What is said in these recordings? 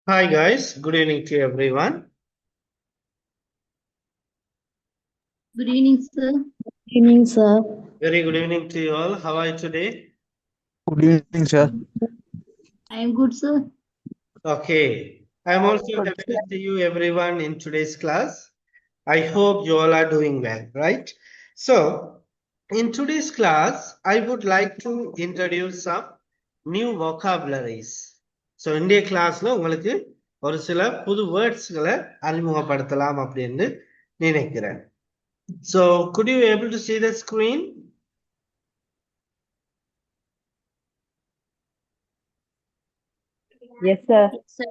Hi guys, good evening to everyone. Good evening, sir. Evening, sir. Very good evening to you all. How are you today? Good evening, sir. I am good, sir. Okay. I am also Good, happy to sir. see you everyone in today's class. I hope you all are doing well, right? So, in today's class, I would like to introduce some new vocabularies. So, இன்றைய கிளாஸ்ல உங்களுக்கு ஒரு சில புது வேர்ட்ஸ்களை அறிமுகப்படுத்தலாம் அப்படின்னு நினைக்கிறேன். So, could you able to see the screen? Yes, sir. Sir.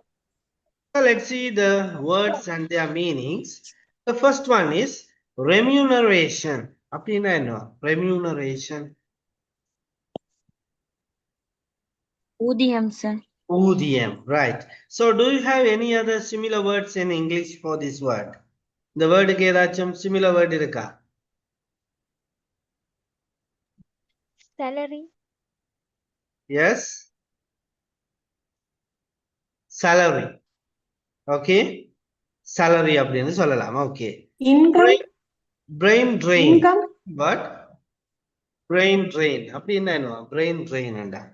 So let's see the words and their meanings. The first one is remuneration. அப்படின்னா என்ன? Remuneration. ஊதியம், sir. ஊதியம். Right. So do you have any other similar words in English for this word? இந்த வேர்டுக்கு ஏதாச்சும் similar word இருக்கா? Salary. Yes. Salary. Okay. Salary அப்படின்னு சொல்லலாம். Okay. Income. Brain drain. Income. What? Brain drain. அப்படின்னா என்ன? Brain drain என்றா?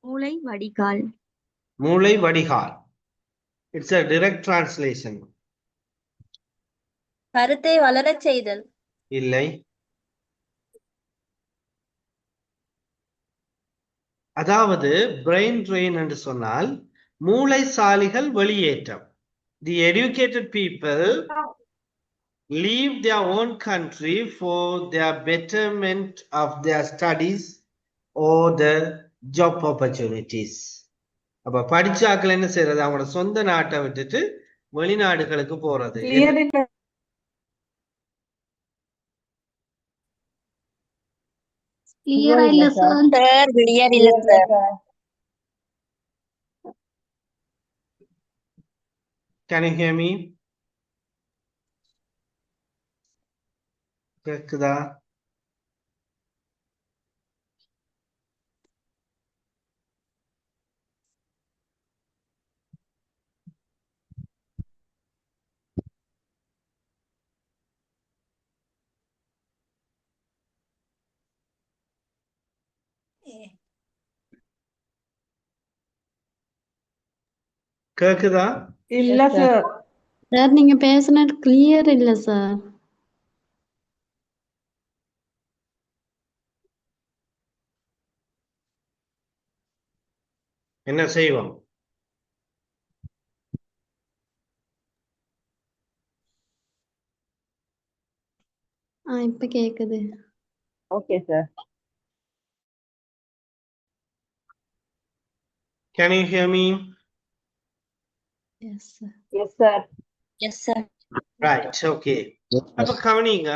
மூளை வடிகால். மூளை வடிகால். It's a direct translation. கருத்தை வளரச் செய்தல். இல்லை. அதாவது brain drain என்று சொன்னால் மூளைசாலிகள் வெளியேற்றம். The educated people leave their own country for their betterment of their studies or the job opportunities. அப்ப படிச்ச ஆட்கள் என்ன செய்யறது? அவங்களோட சொந்த நாட்டை விட்டுட்டு வெளிநாடுகளுக்கு போறது. Clear இல்ல. கிளியரா இல்ல, sir. Sir, clear இல்ல, sir. Can you hear me? கேக்குதா? கேக்குதா? இல்ல, sir. சார் நீங்க பேசுனது கிளியர் இல்ல சார். என்ன செய்வோம்? இப்ப கேக்குது. Okay, sir. Can you hear me? Yes sir. Yes, sir. Yes, sir. Right, okay. அப்ப கவனிங்க,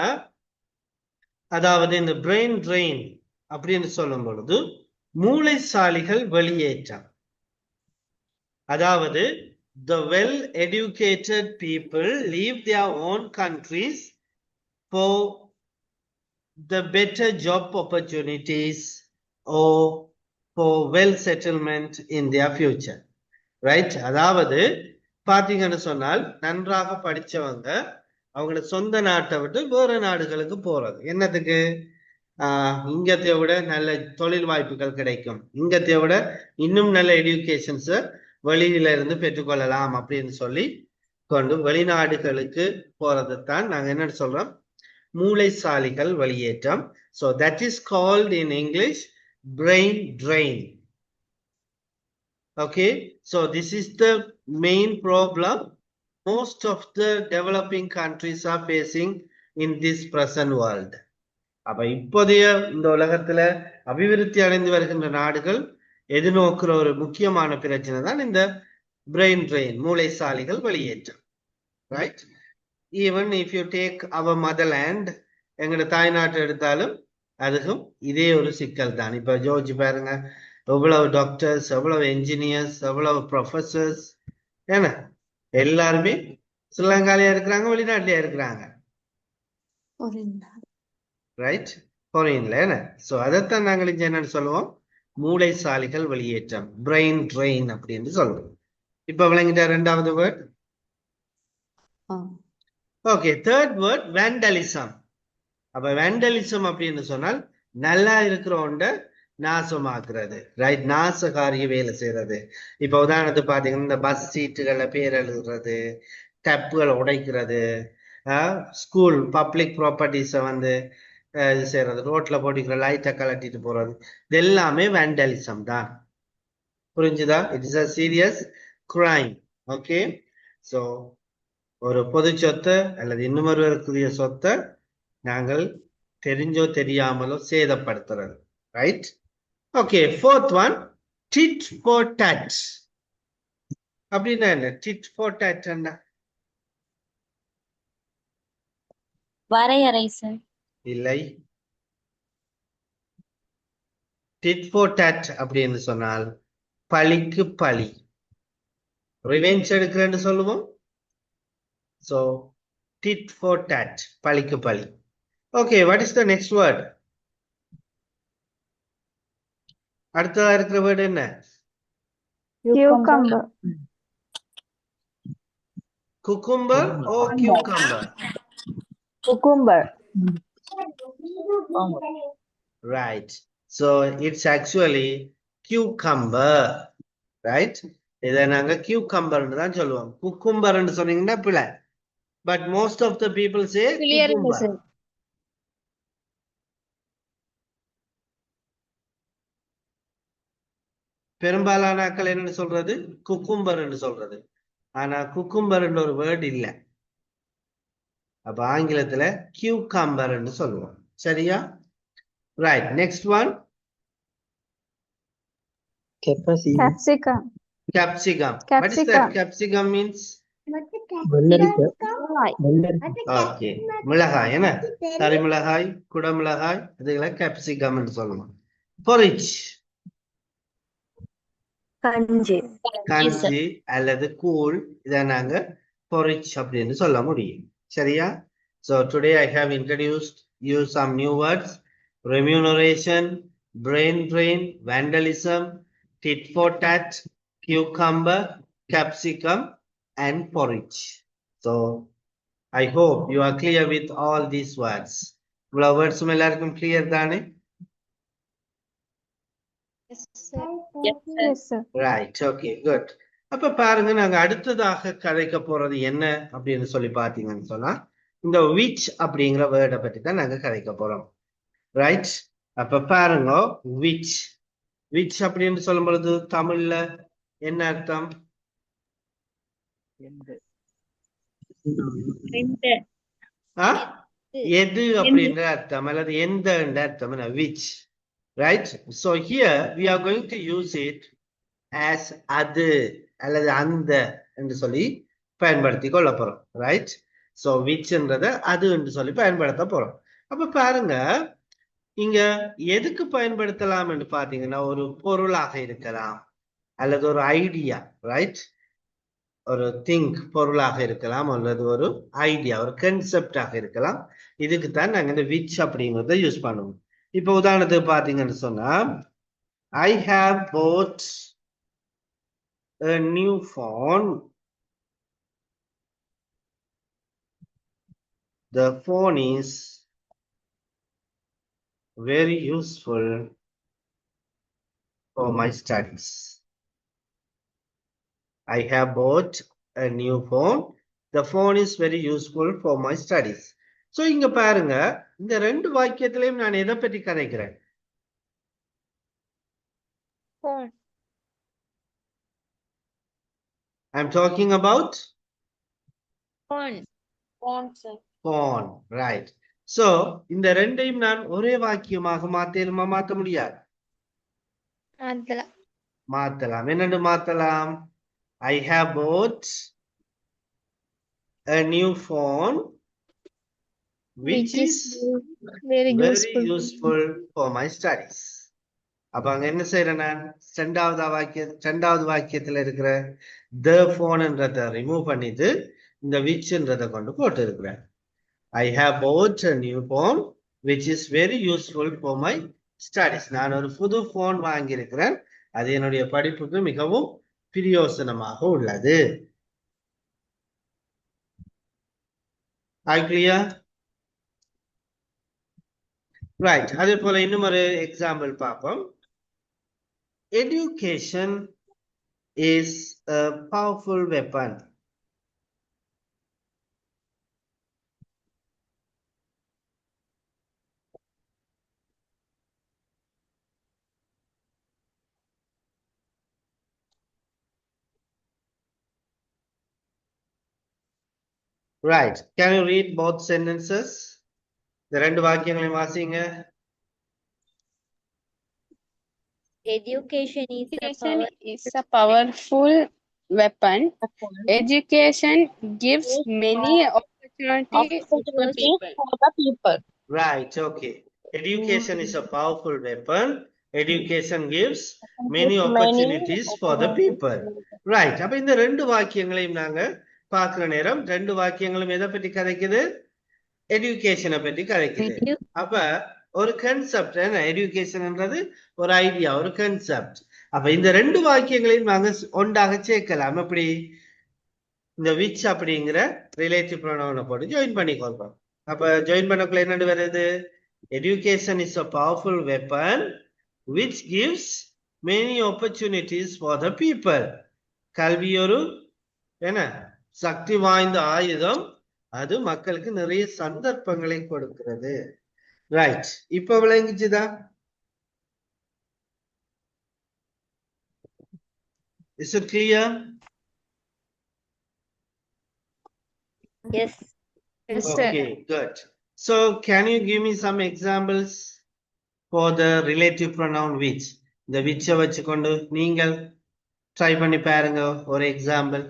அதாவது இந்த brain drain அப்படின்னு சொல்லும் பொழுது மூளைசாலிகள் வெளியேற்றம். அதாவது the well educated people leave their own countries for the better job opportunities or for well settlement in their future. Right? அதாவது பாத்தீங்கன்னு சொன்னால் நன்றாக படிச்சவங்க அவங்களோட சொந்த நாட்டை விட்டு வேற நாடுகளுக்கு போறது. என்னத்துக்கு? இங்கத்தை விட நல்ல தொழில் வாய்ப்புகள் கிடைக்கும், இங்கத்தை விட இன்னும் நல்ல எஜுகேஷன்ஸ வெளியில இருந்து பெற்றுக்கொள்ளலாம் அப்படின்னு சொல்லி கொண்டு வெளிநாடுகளுக்கு போறது தான் நாங்க என்ன சொல்றோம்? மூளைசாலிகள் வெளியேற்றம். So that is called in English brain drain. Okay, so this is the main problem most of the developing countries are facing in this present world. அப்ப இப்போதைய இந்த உலகத்துல அபிவிருத்தி அடைந்து வருகின்ற நாடுகள் எதிர்நோக்குற ஒரு முக்கியமான பிரச்சனை தான் இந்த பிரெயின் ட்ரெயின், மூளைசாலிகள் வெளியேற்றம். Right? Even if you take our motherland, எங்களோட தாய்நாட்டை எடுத்தாலும் அதுக்கும் இதே ஒரு சிக்கல் தான். இப்ப யோசிச்சு பாருங்க, எவ்வளவு டாக்டர்ஸ், எவ்வளவு என்ஜினியர்ஸ், எவ்வளவு ப்ரொஃபசர்ஸ், ஏன்னா எல்லாருமே ஸ்ரீலங்காலயா இருக்கிறாங்க, வெளிநாட்டிலயா இருக்கிறாங்க. ஒரு ரைட்? ஃபாரின்ல. என்ன? ஸோ அதைத்தான் நாங்கள் இங்க என்னன்னு சொல்லுவோம்? மூளைசாலிகள் வெளியேற்றம், பிரெயின் ட்ரெயின் அப்படின்னு சொல்றோம். இப்ப விளங்கிட்ட ரெண்டாவது வேர்ட். ஆ. Okay, third word vandalism. அப்ப வேண்டலிசம் அப்படின்னு சொன்னால் நல்லா இருக்கிறவண்ட நாசமாக்குறது, ரைட்? நாசகாரிய வேலை செய்யறது. இப்ப உதாரணத்துக்கு பாத்தீங்கன்னா இந்த பஸ் சீட்டுகளை பேர் எழுதுறது, டப்புகளை உடைக்கிறது, ஸ்கூல் பப்ளிக் ப்ராப்பர்ட்டிஸை வந்து இது செய்யறது, ரோட்ல போட்டிக்கிற லைட்டை கலட்டிட்டு போறது, இது எல்லாமே வேண்டலிசம் தான். புரிஞ்சுதா? It is a serious crime. Okay, so ஒரு பொது சொத்தை அல்லது இன்னொருவருக்குரிய சொத்தை நாங்கள் தெரிஞ்சோ தெரியாமலோ சேதப்படுத்துறது, right? Okay, fourth one tit for tat. அப்படின்னா என்ன? டிட் ஃபார் டாட் என்ன? வரையறை சார். இல்லை. டிட் ஃபார் டாட் அப்படின்னு சொன்னால் பழிக்கு பழி, ரிவெஞ்ச் எடுக்கிறேன்னு சொல்லுவோம். சோ டிட் ஃபார் டாட், பழிக்கு பழி. Okay, what is the next word? அடுத்ததா இருக்கிற வேர்டு என்ன? Cucumber. Cucumber O cucumber? Cucumber. Right. So it's actually cucumber, right? இதை நாங்க cucumber தான் சொல்லுவோம். cucumber ன்னு சொன்னீங்கன்னா பிள்ளை. But most of the people say cucumber. பெரும்பாலான ஆட்கள் என்னன்னு சொல்றது? குக்கும்பர்ன்னு சொல்றது. ஆனா குக்கும்பர்ன்ற ஒரு வேர்ட் இல்ல. அப்ப ஆங்கிலத்துல கியூகம்பர்ன்னு சொல்லுவோம். சரியா? Right. Next one Capsicum. capsicum. What is that? Capsicum means? Okay, மிளகாய். என்ன? கறி மிளகாய், குட மிளகாய், இதுகளை capsicum ன்னு சொல்லுவோம். porridge, கஞ்சி அல்லது கூழ், இதை நாங்க porridge அப்படின்னு சொல்ல முடியும். சரியா? So today I have introduced you some new words: remuneration, brain drain, vandalism, tit for tat, cucumber, capsicum, and porridge. So I hope you are clear with all these words. இவ்வளவு words எல்லாருக்கும் clear தானே? Yes, sir. Right. Okay, good. அப்ப பாருங்க, நாங்க அடுத்ததாக கதைக்க போறது என்ன அப்படின்னு சொல்லி பாத்தீங்கன்னு சொன்னா இந்த which அப்படிங்கிற வேர்டை பத்தி தான் நாங்க கதைக்க போறோம். ரைட்? அப்ப பாருங்க, which which அப்படின்னு சொல்லும் பொழுது தமிழ்ல என்ன அர்த்தம்? எது அப்படின்ற அர்த்தம், அல்லது எந்த அர்த்தம் which, right? So here we are going to use it as அது அல்லது அந்த என்று சொல்லி பயன்படுத்தி கொள்ள போறோம். ரைட்? சோ whichன்றத அது என்று சொல்லி பயன்படுத்த போறோம். அப்ப பாருங்க, இங்க எதுக்கு பயன்படுத்தலாம் என்று பாத்தீங்கன்னா ஒரு பொருளாக இருக்கலாம், அல்லது ஒரு ஐடியா, ரைட்? ஒரு திங்க் பொருளாக இருக்கலாம், அல்லது ஒரு ஐடியா, ஒரு கன்செப்டாக இருக்கலாம். இதுக்கு தான் நாங்க இந்த which அப்படிங்கறத யூஸ் பண்ணுவோம். இப்ப உதாரணத்துக்கு பாத்தீங்கன்னு சொன்னா I have bought a new phone. The phone is very useful for my studies. I have bought a new phone. The phone is very useful for my studies. So இங்க பாருங்க, இந்த ரெண்டு வாக்கியத்திலையும் நான் எதை பற்றி கதைக்கிறேன்? Phone. I'm talking about Phone. Phone, sir. phone, right? So இந்த ரெண்டையும் நான் ஒரே வாக்கியமாக மாத்த முடியாது. மாத்தலாம். என்னன்னு மாத்தலாம்? I have bought a new phone which is very useful for my studies. அப்ப அங்க என்ன செய்யறேன் நான்? ரெண்டாவது வாக்கியத்துல இருக்கிற the phoneன்றத ரிமூவ் பண்ணிட்டு இந்த whichன்றத கொண்டு போட்டு இருக்கிறேன். I have bought a new phone which is very useful for my studies. நான் ஒரு புது போன் வாங்கியிருக்கிறேன். அது என்னுடைய படிப்புக்கு மிகவும் பிரயோசனமாக உள்ளது. கிளியர்? ரைட். அதே போல இன்னும் ஒரு எக்ஸாம்பிள் பார்ப்போம். Education is a powerful weapon. Right. Can you read both sentences? இந்த ரெண்டு வாக்கியங்களையும் வாசிங்க. Education is a Education power. is a powerful weapon. Education gives many opportunities for people. Right. Okay. Education is a powerful weapon. Education gives many opportunities for the people. Right. அப்ப இந்த ரெண்டு வாக்கியங்களையும் நாங்க பார்க்கிற நேரம் ரெண்டு வாக்கியங்களும் எதை பற்றி கதைக்குது? எஜுகேஷனை பற்றி கதைக்குது. அப்ப ஒரு கன்செப்ட் என்ன? எஜுகேஷன்ன்றது ஒரு ஐடியா, ஒரு கன்செப்ட். அப்ப இந்த ரெண்டு வாக்கியங்களையும் நாங்க ஒன்றாக சேர்க்கலாம். எப்படி? இந்த விச் அப்படிங்கிற ரிலேட்டிவ் ப்ரொனவுனை போட்டு ஜாயின் பண்ணிக்கொள்றோம். அப்ப ஜாயின் பண்ணக்குள்ள என்னன்னு வருது? Education is a powerful weapon which gives many opportunities for the people. கல்வி ஒரு என்ன சக்தி வாய்ந்த ஆயுதம், அது மக்களுக்கு நிறைய சந்தர்ப்பங்களை கொடுக்கிறது. ரைட். இப்ப விளங்கிச்சுதா? Is it clear? Yes. Yes, sir. Okay, good. So can you give me some examples for the relative pronoun which? இந்த which வச்சுக்கொண்டு நீங்கள் ட்ரை பண்ணி பாருங்க ஒரு example.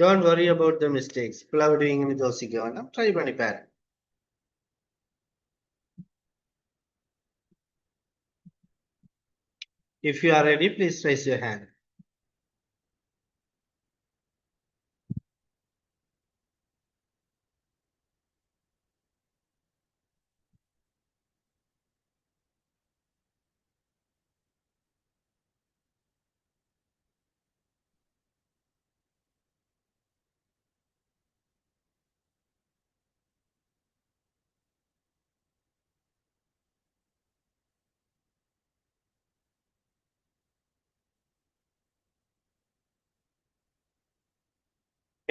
Don't worry about the mistakes. பிளவுடுவீங்கன்னு யோசிக்க வேண்டாம். ட்ரை பண்ணி பாருங்க. If you are ready, please raise your hand.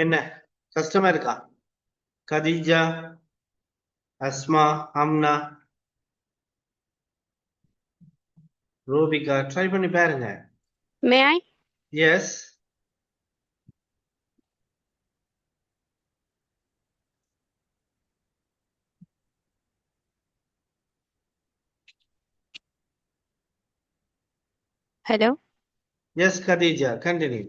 என்ன கஷ்டமா இருக்கா? கதீஜா, அஸ்மா, அம்னா, ரூபிகா, ட்ரை பண்ணி பாருங்க. May I? Yes. Hello. Yes, Khadija, continue.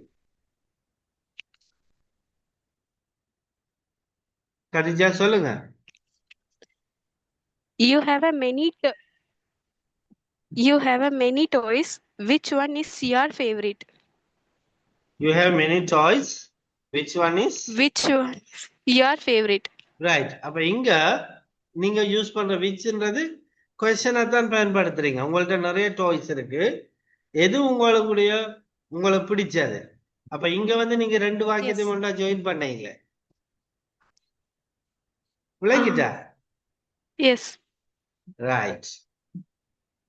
Khadija, சொல்லுங்க. You have a many toys. Which one is your favorite? You have many toys. Which one is? Which one is your favorite? Right. அப்ப இங்க நீங்க use பண்ற whichன்றது கொஸ்டினை தான் பயன்படுத்துறீங்க. உங்கள்ட்ட நிறைய டாய்ஸ் இருக்கு. எது உங்களுக்கு பிடிச்சது? அப்ப இங்க வந்து நீங்க ரெண்டு வாக்கியத்தையும் ஒன்றா ஜாயின் பண்ணீங்க. விளங்கிட்டா? Yes. ரைட்.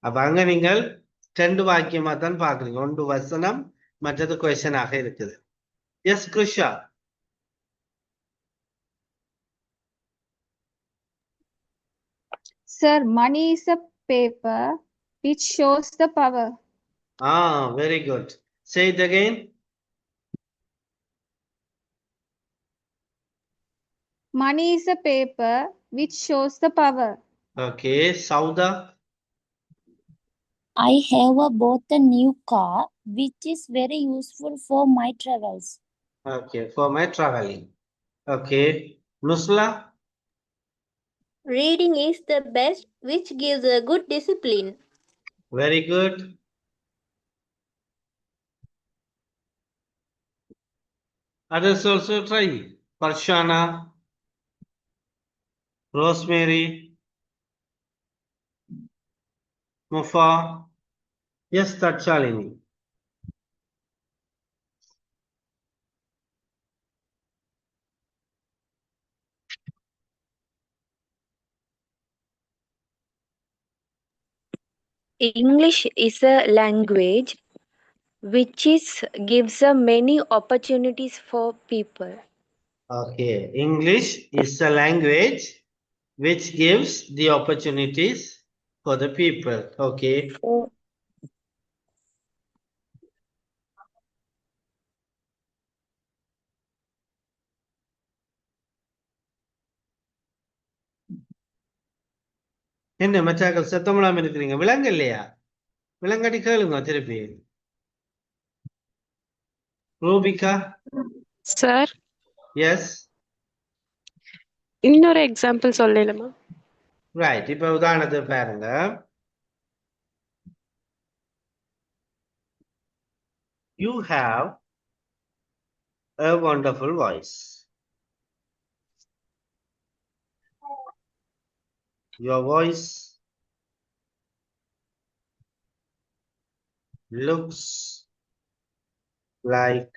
அப்ப அங்க நீங்கள் ரெண்டு வாக்கியமா தான் பாக்குறீங்க. ஒன்று வசனம், மற்றது கொஸ்டினாக இருக்குது. Yes Krisha. Sir, money is a paper which shows the power. Very good. Say it again. Money is a paper which shows the power. Okay, Sauda. I have bought a new car, which is very useful for my travels. Okay, for my traveling. Okay, Nusla. Reading is the best, which gives a good discipline. Very good. Others also try. Parshana, Rosemary, Mufa. Yes, Tachalini. English is a language which gives many opportunities for people. Okay. English is a language which gives the opportunities for the people. Okay. என்ன மச்சாக்கள் சத்தமில்லாம இருக்கிறீங்க விலங்கு இல்லையா விலங்காட்டி கேளுங்க திருப்பி Rubika Sir, S இன்னொரு example சொல்லலாமா? Right இப்ப உதாரணத்துக்கு பாருங்க you have a wonderful voice. Your voice looks like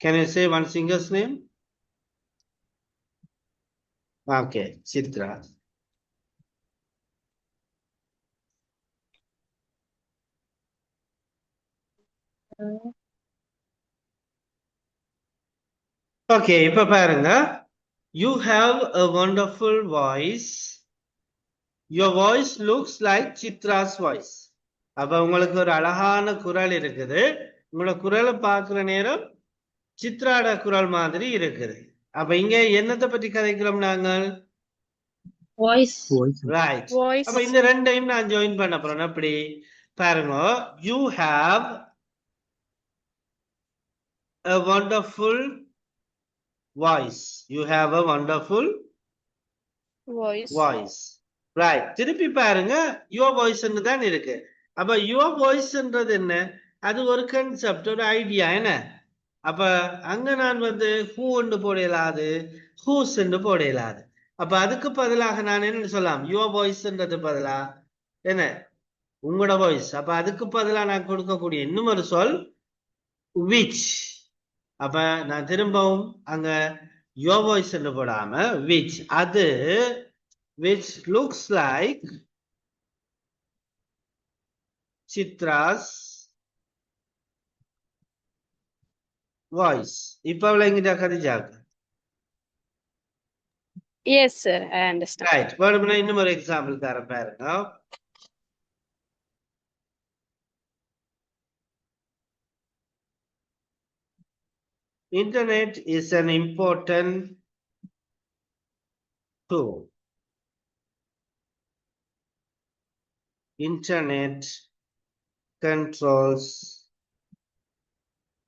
can you say one singer's name? Okay, Chitra. Okay, இப்ப பாருங்க you have a wonderful voice. Your voice looks like Chitra's voice. அப்ப உங்களுக்கு ஒரு அழகான குரல் இருக்குது உங்களோட குரலை பார்க்கிற நேரம் சித்ராட குரல் மாதிரி இருக்குது அப்ப இங்க என்னத்தை பற்றி கதைக்கிறோம் நாங்கள் வாய்ஸ் ரைட் Voice. அப்ப இந்த ரெண்டையும் நான் ஜாயின் பண்ண போறேன் அப்படி பாருங்க you have a wonderful voice. You have a wonderful voice. Right. திருப்பி பாருங்க your voice தான் இருக்கு அப்ப your voiceன்றது என்ன அது ஒரு கன்செப்ட் ஒரு ஐடியா என்ன அப்ப அங்க நான் வந்து who ன்னு போடலாது whose ன்னு போடலாது அப்ப அதுக்கு பதிலாக நான் என்ன சொல்லலாம் your voiceன்றது பதிலா என்ன உங்களோட வாய்ஸ் அப்ப அதுக்கு பதிலா நான் கொடுக்கக்கூடிய இன்னும் ஒரு சொல் which அப்ப நான் திரும்பவும் அங்க your voice ன்னு போடாம which அது which looks like Chitra's voice. இப்ப விளங்கிட்டா கதிஜாக்கு Yes, sir, I understand. Right வேணும்னா இன்னும் ஒரு எக்ஸாம்பிள் தரேன் பாருங்க Internet is an important tool. Internet controls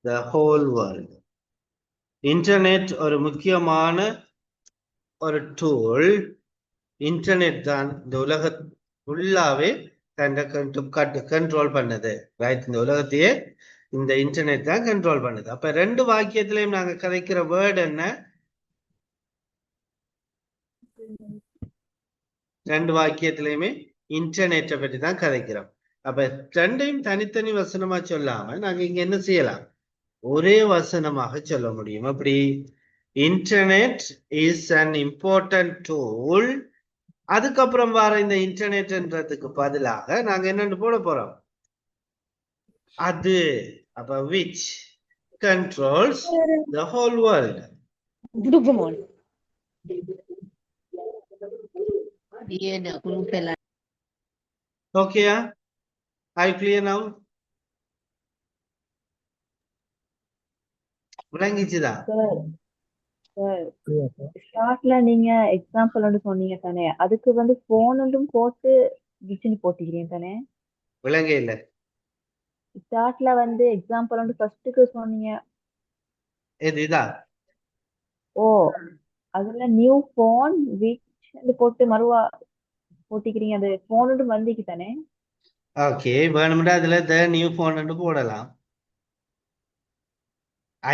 the whole world. Internet ஒரு முக்கியமான ஒரு டூல் இன்டர்நெட் தான் இந்த உலக ஃபுல்லாவே கண்ட்ரோல் பண்ணது ரைட் இந்த உலகத்தையே இந்த இன்டர்நெட் தான் கண்ட்ரோல் பண்ணுது அப்ப ரெண்டு வாக்கியத்திலையும் நாங்க கதைக்கிற வேர்டு என்ன ரெண்டு வாக்கியத்திலையுமே இன்டர்நெட்டை பற்றி தான் கதைக்கிறோம் அப்ப ரெண்டையும் தனித்தனி வசனமா சொல்லாம நாங்க இங்க என்ன செய்யலாம் ஒரே வசனமாக சொல்ல முடியும் அப்படி internet is an important tool அதுக்கப்புறம் வர இந்த இன்டர்நெட்ன்றதுக்கு பதிலாக நாங்க என்னன்னு போட போறோம் அது அப்ப which controls the whole world. Okay, are you clear now? விளங்கிச்சுதா ஷார்ட்ல நீங்க எக்ஸாம்பிள் வந்து சொன்னீங்க தானே அதுக்கு வந்து போனும் போட்டு விச்சுன்னு போட்டுக்கிறீங்க தானே விளங்க இல்ல ஸ்டார்ட்ல வந்து எக்ஸாம்பிள் வந்து ஃபர்ஸ்ட்டுக்கு சொன்னீங்க எதுதா? ஓ அதுல நியூ போன் விச் போட்டு மறுவா போட்டிக்கிறீங்க. அது போனோடு வந்திக்கு தானே. ஓகே, வேணும்னா அதுல த நியூ போன் போடலாம்.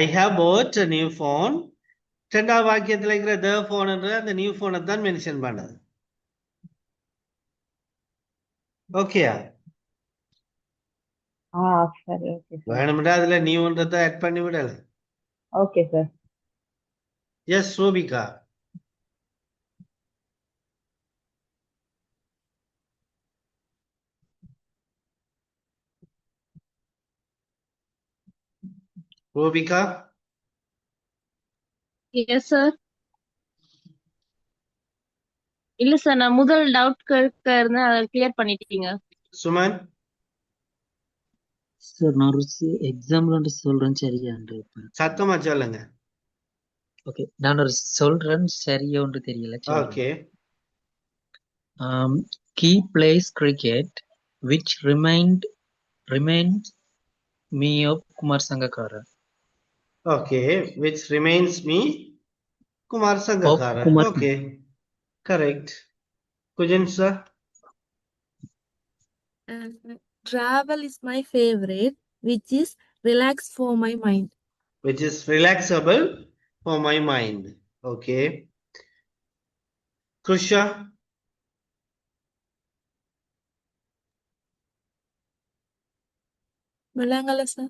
I have bought a new phone. ரெண்டாவது வாக்கியத்துல இருக்கிற த போன்ன்ற அந்த நியூ போனை தான் மென்ஷன் பண்ணது. ஓகேயா? சரி ஓகே சார். வேணும்னா அதுல நியூன்றதை ஆட் பண்ணி விடலாம். Okay sir. Yes Rubika. Rubika. Yes sir. இல்ல சார், நான் முதல் டவுட் கேட்க இருந்தேன், அதை கிளியர் பண்ணிட்டீங்க. சுமன். சார் நான் ஒரு எக்ஸாம்பிள் சொல்றேன் சரியாண்டு. சத்தமா சொல்லுங்க. ஓகே, நான் ஒரு சொல்றேன் சரியா ஒன்று தெரியல. Okay. He plays cricket which reminds me of Kumar Sangakkara. Okay, which reminds me Kumar Sangakkara. Kumar. Okay, correct. Kujan sir. Travel is my favorite, which is relax for my mind. Which is relaxable for my mind. Okay. Krusha. Malangala sir.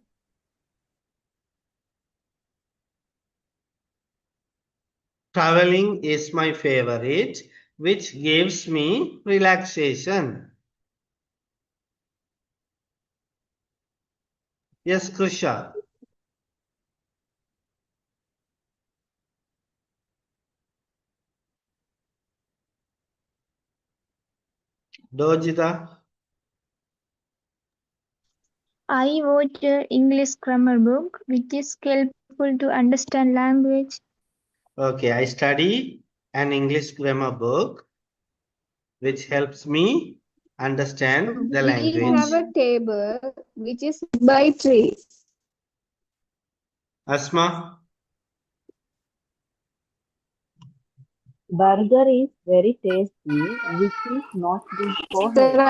Traveling is my favorite, which gives me relaxation. Yes, Krusha. Dojita. I watch an English grammar book, which is helpful to understand language. Okay, I study an English grammar book, which helps me understand the language. We have a table, which is by tree. Asma. Burger is very tasty, which is not good for health.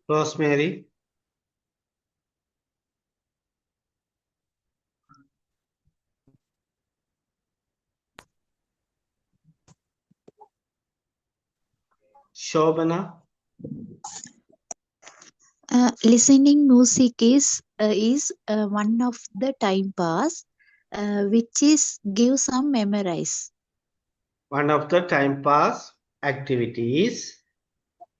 Rosemary. Shobana. Listening music is one of the time pass, which is give some memorize. One of the time pass activities,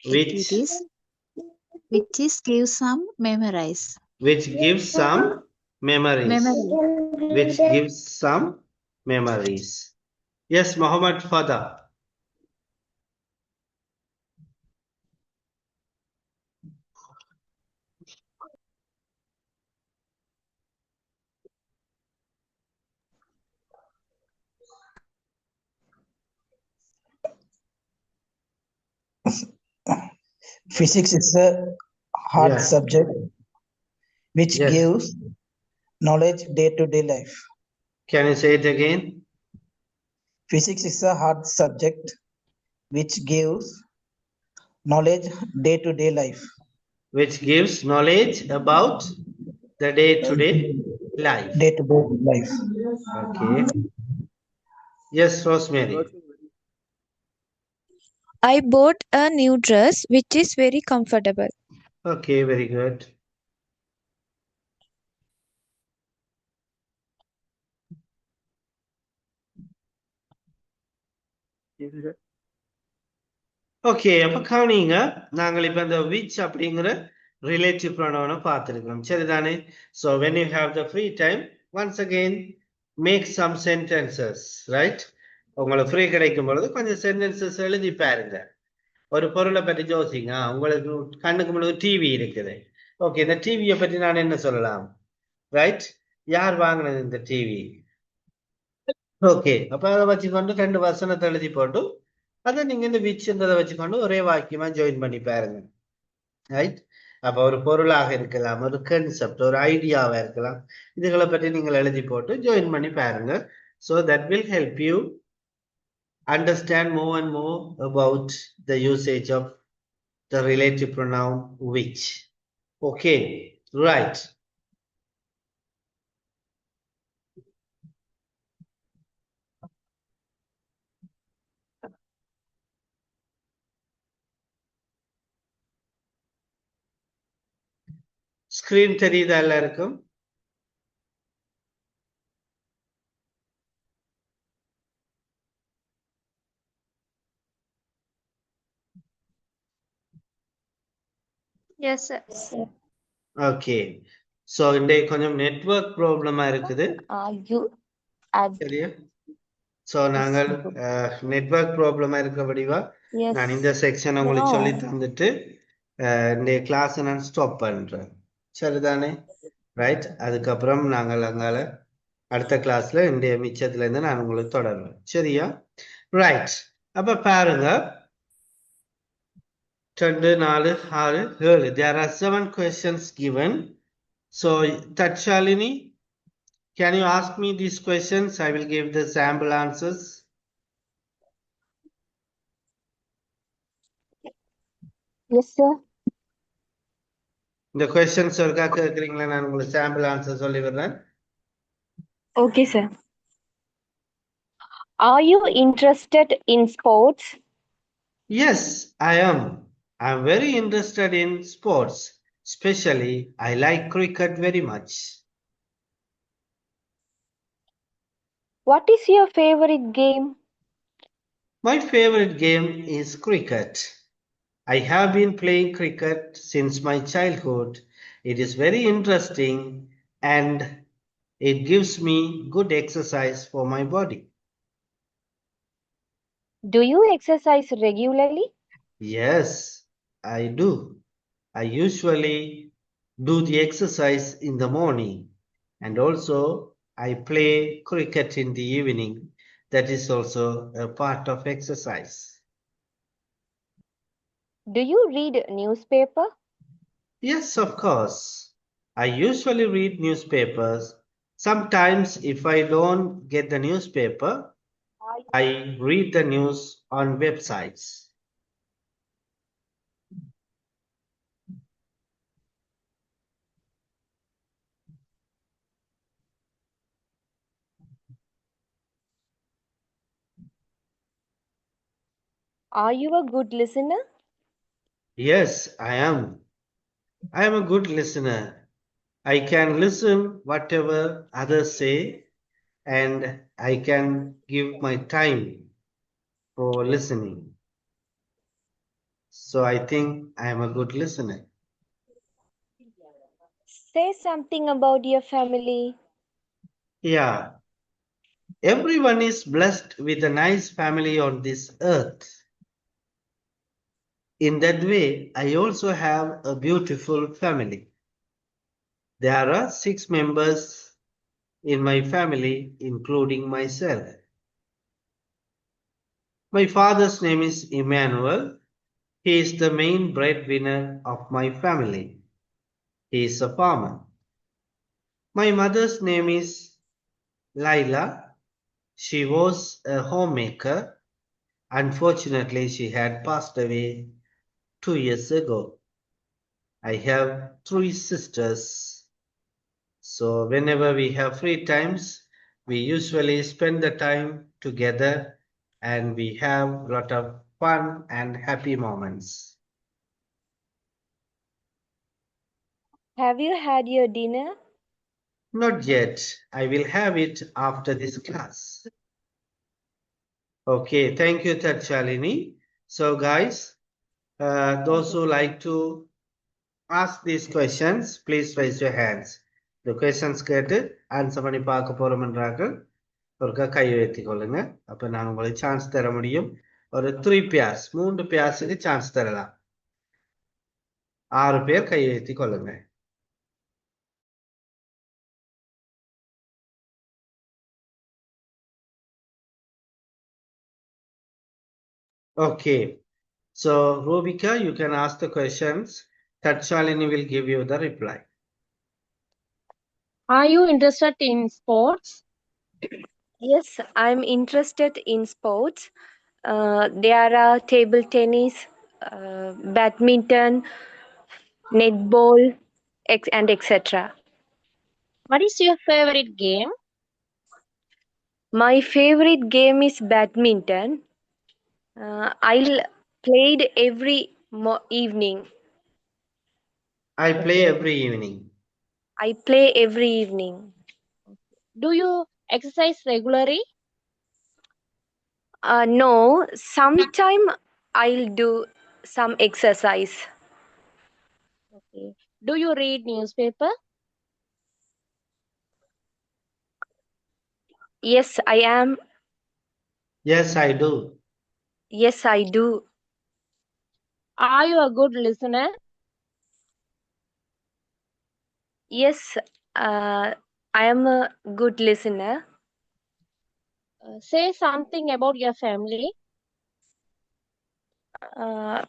which is give some memorize. Which gives some memories. Which gives some memories. Yes, Muhammad Fada. Physics is a hard subject which gives knowledge day-to-day life. Can you say it again? Physics is a hard subject which gives knowledge day-to-day life. Which gives knowledge about the day-to-day life. Day-to-day life. Okay. Yes, Rosemary. I bought a new dress which is very comfortable. Okay, very good. Okay, அப்ப கவனிங்க, நாங்கள் இப்ப இந்த which அப்படிங்கிற relative ப்ரொனவுனை பார்த்திருக்கிறோம், சரிதானே? So when you have the free time, once again make some sentences, right? உங்களுக்கு free கிடைக்கும் பொழுது கொஞ்சம் சென்டென்சஸ் எழுதி பாருங்க. ஒரு பொருளை பற்றி யோசிங்க. உங்களுக்கு கண்ணுக்கு முன்னாடி டிவி இருக்குது. ஓகே, இந்த டிவியை பற்றி நான் என்ன சொல்லலாம்? ரைட்? யார் வாங்கினது இந்த டிவி? ஓகே, அப்ப அதை வச்சுக்கொண்டு 2 வசனத்தை எழுதி போட்டு அதை நீங்க இந்த விச்ன்றதை வச்சுக்கொண்டு ஒரே வாக்கியமா ஜாயின் பண்ணி பாருங்க. ரைட்? அப்ப ஒரு பொருளாக இருக்கலாம், ஒரு கன்செப்ட், ஒரு ஐடியாவா இருக்கலாம். இதுகளை பற்றி நீங்கள் எழுதி போட்டு ஜாயின் பண்ணி பாருங்க. So that will help you understand more and more about the usage of the relative pronoun which. Okay, right. Screen தெரியுதா எல்லாருக்கும்? Yes, sir. ஓகே. ஸோ இன்றைக்கு கொஞ்சம் நெட்வொர்க் ப்ராப்ளமா இருக்குது. Are you at சரியா? ஸோ நாங்கள் நெட்வொர்க் ப்ராப்ளமா இருக்கபடிவா yes நான் இந்த செக்ஷன் உங்களுக்கு no சொல்லி தந்துட்டு இந்த கிளாஸ் நான் ஸ்டாப் பண்றேன். சரிதானே? ரைட். அதுக்கப்புறம் நாங்கள் அங்கால அடுத்த கிளாஸ்ல இந்த மிச்சத்துல இருந்து நான் உங்களுக்கு தொடருவேன். சரியா? ரைட். அப்ப பாருங்க 2, 4, 6, 7. There are 7 questions given. So Tatshalini, can you ask me these questions? I will give the sample answers. yes sir இந்த questions ஒருக்கா கேக்குறீங்களா? நான் உங்களுக்கு sample answer சொல்லி விடுறேன். okay sir are you interested in sports Yes, I am. I'm very interested in sports. Especially, I like cricket very much. what is your favorite game My favorite game is cricket. I have been playing cricket since my childhood. It is very interesting and it gives me good exercise for my body. do you exercise regularly Yes, I do. I usually do the exercise in the morning and also I play cricket in the evening. That is also a part of exercise. do you read newspaper Yes, of course. I usually read newspapers. Sometimes, if I don't get the newspaper, I read the news on websites. are you a good listener Yes, I am. I am a good listener. I can listen whatever others say and I can give my time for listening. So I think I am a good listener. say something about your family Yeah. Everyone is blessed with a nice family on this earth. In that way, I also have a beautiful family. There are 6 members in my family, including myself. My father's name is Emmanuel. He is the main breadwinner of my family. He is a farmer. My mother's name is Laila. She was a homemaker. Unfortunately, she had passed away 2 years ago. I have 3 sisters. So whenever we have free times, we usually spend the time together and we have a lot of fun and happy moments. have you had your dinner Not yet. I will have it after this class. Okay, thank you, Tatshalini. So guys, those who like to ask these questions, please raise your hands. The questions கேட்டு answer பண்ணி பார்க்க போறோம்ன்றார்கள் ஒருக்கா கை உயர்த்தி கொள்ளுங்க. அப்ப நான் உங்களுக்கு chance தர முடியும். ஒரு 3 பேர்ஸ் 3 பேர்ஸுக்கு சான்ஸ் தரலாம். 6 பேர் கை உயர்த்தி கொள்ளுங்க. Okay. So Robika, you can ask the questions Tatshalini will give you the reply. Are you interested in sports? Yes, I'm interested in sports. There are table tennis, badminton, netball, and etc. What is your favorite game? My favorite game is badminton. I'll played every evening. I play every evening. I play every evening. Do you exercise regularly? No, sometime I'll do some exercise. Okay. Do you read newspaper? Yes, I am. Yes, I do. Yes, I do. Are you a good listener? Yes, I am a good listener. Say something about your family. Uh,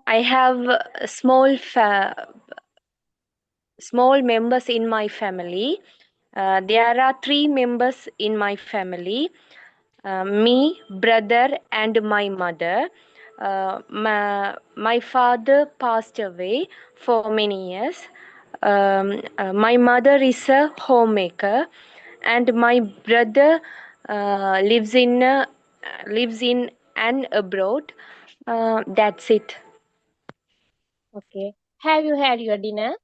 I have small members in my family. There are 3 members in my family. Me, brother, and my mother. My father passed away for many years. My mother is a homemaker, and my brother lives in and abroad. That's it. Okay. Have you had your dinner?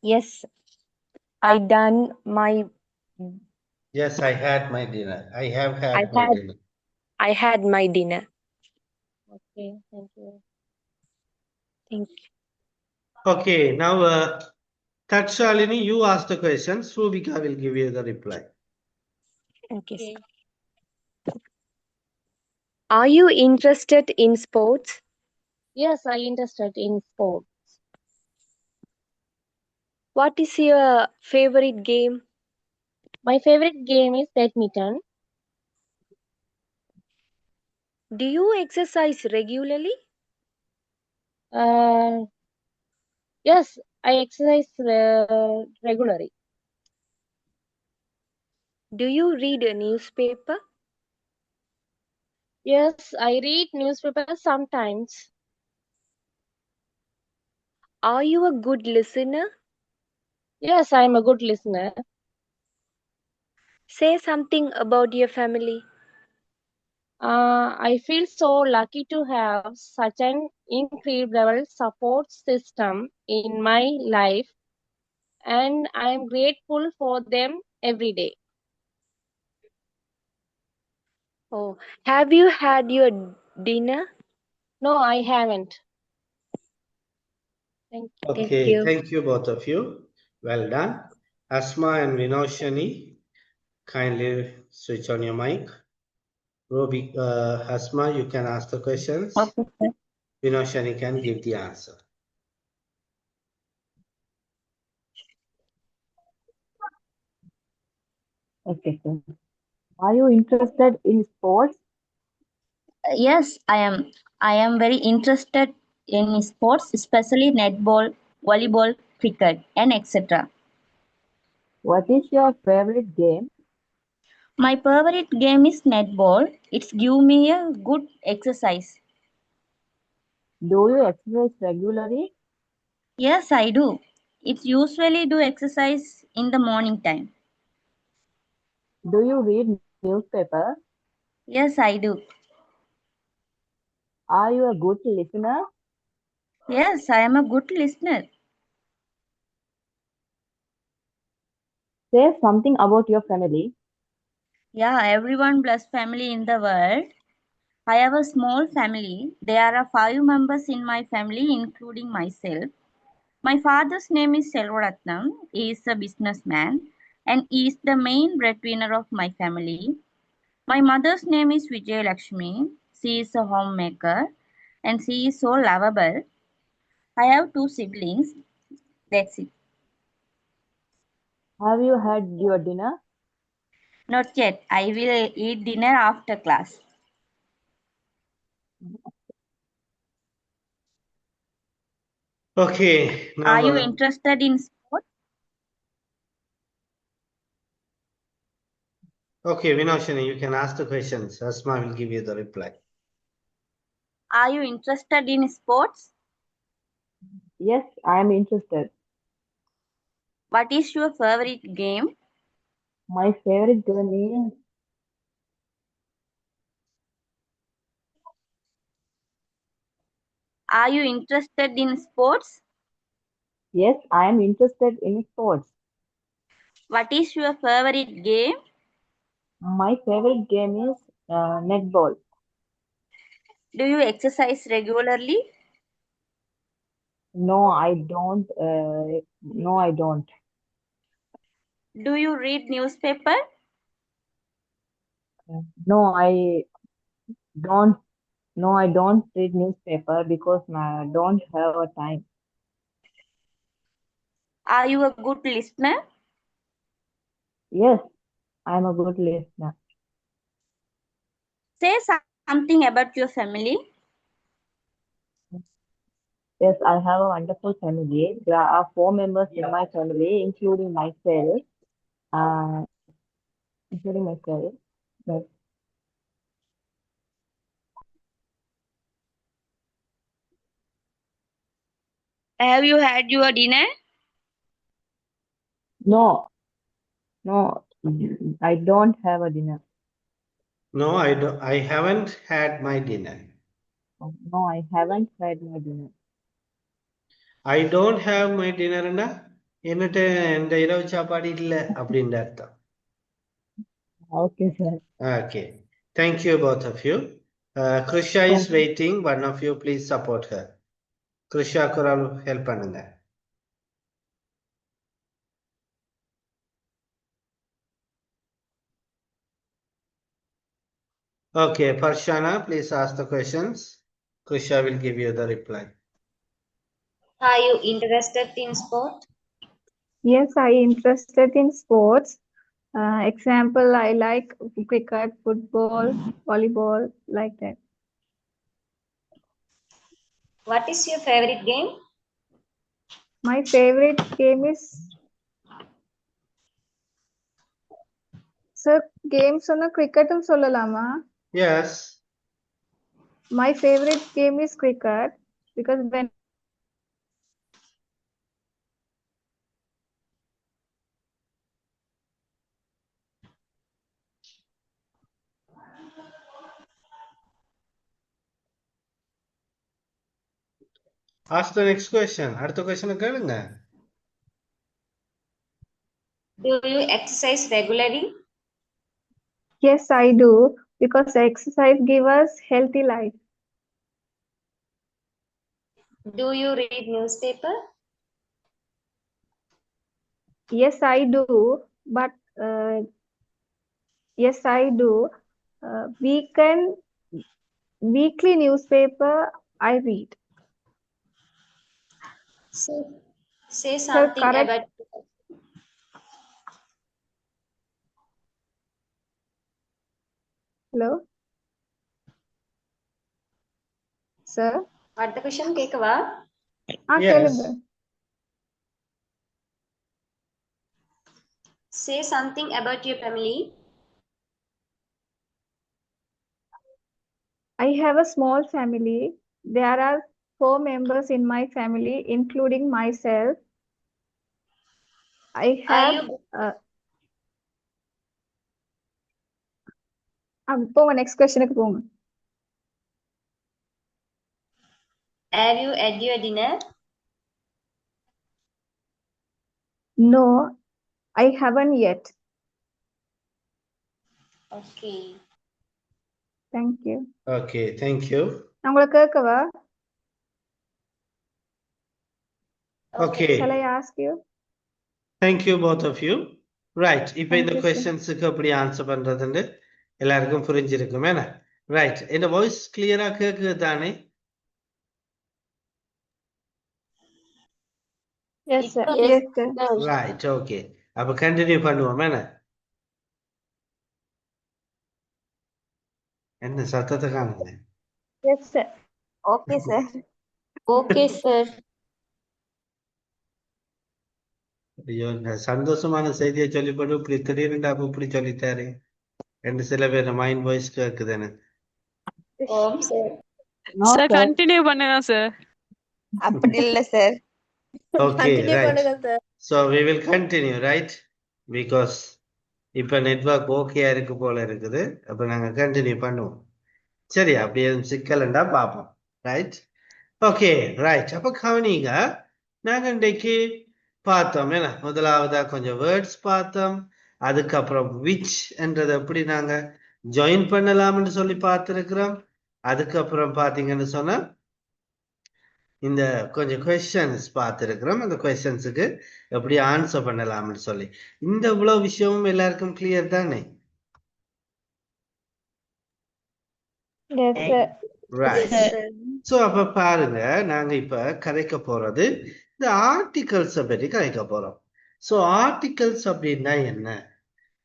Yes, I done my. Yes, I had my dinner. I have I had my had dinner. I had my dinner. Okay, thank you. Thank you. Okay, now Tatshalini, you ask the questions. Rubika will give you the reply. Okay. Okay. Are you interested in sports? Yes, I interested in sport. What is your favorite game? My favorite game is badminton. Do you exercise regularly? Uh, yes, I exercise regularly. Do you read a newspaper? Yes, I read newspapers sometimes. Are you a good listener? Yes, I am a good listener. Say something about your family. I feel so lucky to have such an incredible support system in my life, and I am grateful for them every day. Oh, have you had your dinner? No, I haven't. Thank you. Thank Okay, you. thank you both of you. Well done. Asma and Vinoshani, kindly switch on your mic. Asma, you can ask the questions. Okay, sir. Vinoshani can give the answer. Okay, sir. Are you interested in sports? Yes, I am. I am very interested in sports, especially netball, volleyball, cricket, and etc. What is your favorite game? My favorite game is netball. It's give me a good exercise. Do you exercise regularly? Yes, I do. It's usually do exercise in the morning time. Do you read newspaper? Yes, I do. Are you a good listener? Yes, I am a good listener. Say something about your family. Yeah, everyone bless family in the world. I have a small family. There are 5 members in my family, including myself. My father's name is Selvaratnam. He is a businessman and he is the main breadwinner of my family. My mother's name is Vijay Lakshmi. She is a homemaker and she is so lovable. I have 2 siblings. That's it. Have you had your dinner? Not yet. I will eat dinner after class. Okay, now Are you interested in sports? okay, Vinoshini, you can ask the questions. Asma will give you the reply. Are you interested in sports? Yes, I am interested. What is your favorite game? My favorite game is Are you interested in sports? yes, I am interested in sports. What is your favorite game? My favorite game is netball. Do you exercise regularly? No, I don't. No, I don't. Do you read newspaper? No, I don't. No, I don't read newspaper because I don't have a time. Are you a good listener? Yes, I am a good listener. Say something about your family. Yes, I have a wonderful family. There are 4 members in my family, including myself. Uh, including myself. But Have you had your dinner? no, no, I don't have a dinner. No, I haven't had my dinner. No, I haven't had my dinner. I don't have my dinner എന്നിട്ട് എൻ്റെ இரவு சாப்பாடு இல்லை அப்படின்ற அர்த்தம். Okay, sir. Okay, thank you both of you. Krusha is waiting. One of you please support her. Krusha குரல் help பண்ணுங்க. Okay, Farshana, please ask the questions. Krusha will give you the reply. Are you interested in sport? Yes, I interested in sports. Example, I like cricket, football, volleyball, like that. What is your favorite game? My favorite game is sir, game சொன்னா cricket-ம் சொல்லலாமா? Yes. My favorite game is cricket because when Ask the next question. அடுத்த question கேளுங்க. Do you exercise regularly? yes, I do because exercise gives us healthy life. Do you read newspaper? Yes, I do, but yes, I do. Weekly newspaper I read. Say something correct. about Hello, sir. அடுத்த question கேட்கவா? கேளுங்க. Say something about your family. I have a small family. There are 4 members in my family, including myself. I have போங்க next questionக்கு போங்க. Have you had your dinner? No, I haven't yet. Okay. Thank you. Okay, thank you. நான் உங்களை கேட்கவா? Okay. Shall I ask you? Thank you both of you. Right, இப்போ Thank இந்த you, sir. questions-க்கு எப்படி answer பண்றதுன்னு எல்லாருக்கும் புரிஞ்சிருக்கும் என்ன? Right, இந்த வாய்ஸ் கிளியரா கேக்குது தானே? Yes, sir. Yes, sir. Right, okay. அப்ப கண்டினியூ பண்ணுவோம் என்ன? என்ன சத்தத்தை காணுங்க? Yes, sir. Okay, sir. Okay, sir. ஐயோ நான் சந்தோஷமான செய்தியை சொல்லிப்பட்டு இப்படி திடீர்னு அப்ப இப்படி சொல்லிட்டாரு என்று சில பேர் மைண்ட் வாய்ஸ் கேக்குது எனக்கு. ஓம் sir. No, sir sir. Continue பண்ணுங்க சார். அப்படி இல்ல சார். Okay, Continue right. பண்ணுங்க sir. So we will continue, right? Because இப்ப நெட்வொர்க் ஓகேயா இருக்கு போல இருக்குது. அப்ப நாங்க கண்டினியூ பண்ணுவோம். சரி, அப்படி எதுவும் சிக்கல்ண்டா பார்ப்போம். ரைட்? Okay, right. அப்ப கவனிங்க. நாங்க இன்றைக்கு பார்த்தோம் என்ன முதலாவதா கொஞ்சம் வேர்ட்ஸ் பார்த்தோம். அதுக்கப்புறம் விச் என்றதை எப்படி நாங்க ஜாயின் பண்ணலாம்னு சொல்லி பார்த்திருக்கிறோம். அதுக்கப்புறம் பாத்தீங்கன்னு சொன்னா இந்த கொஞ்சம் கொஸ்டின்ஸ் பார்த்திருக்கிறோம். அந்த கொஸ்டின்ஸுக்கு எப்படி ஆன்சர் பண்ணலாம்னு சொல்லி இந்த இவ்வளவு விஷயமும் எல்லாருக்கும் கிளியர் தானே? Yes, sir. ரைட். சோ அப்ப பாருங்க, நாங்க இப்ப கதைக்க போறது இந்த ஆர்டிகல்ஸ் பற்றி கதைக்க போறோம். சோ ஆர்டிகல்ஸ் அப்படின்னா என்ன?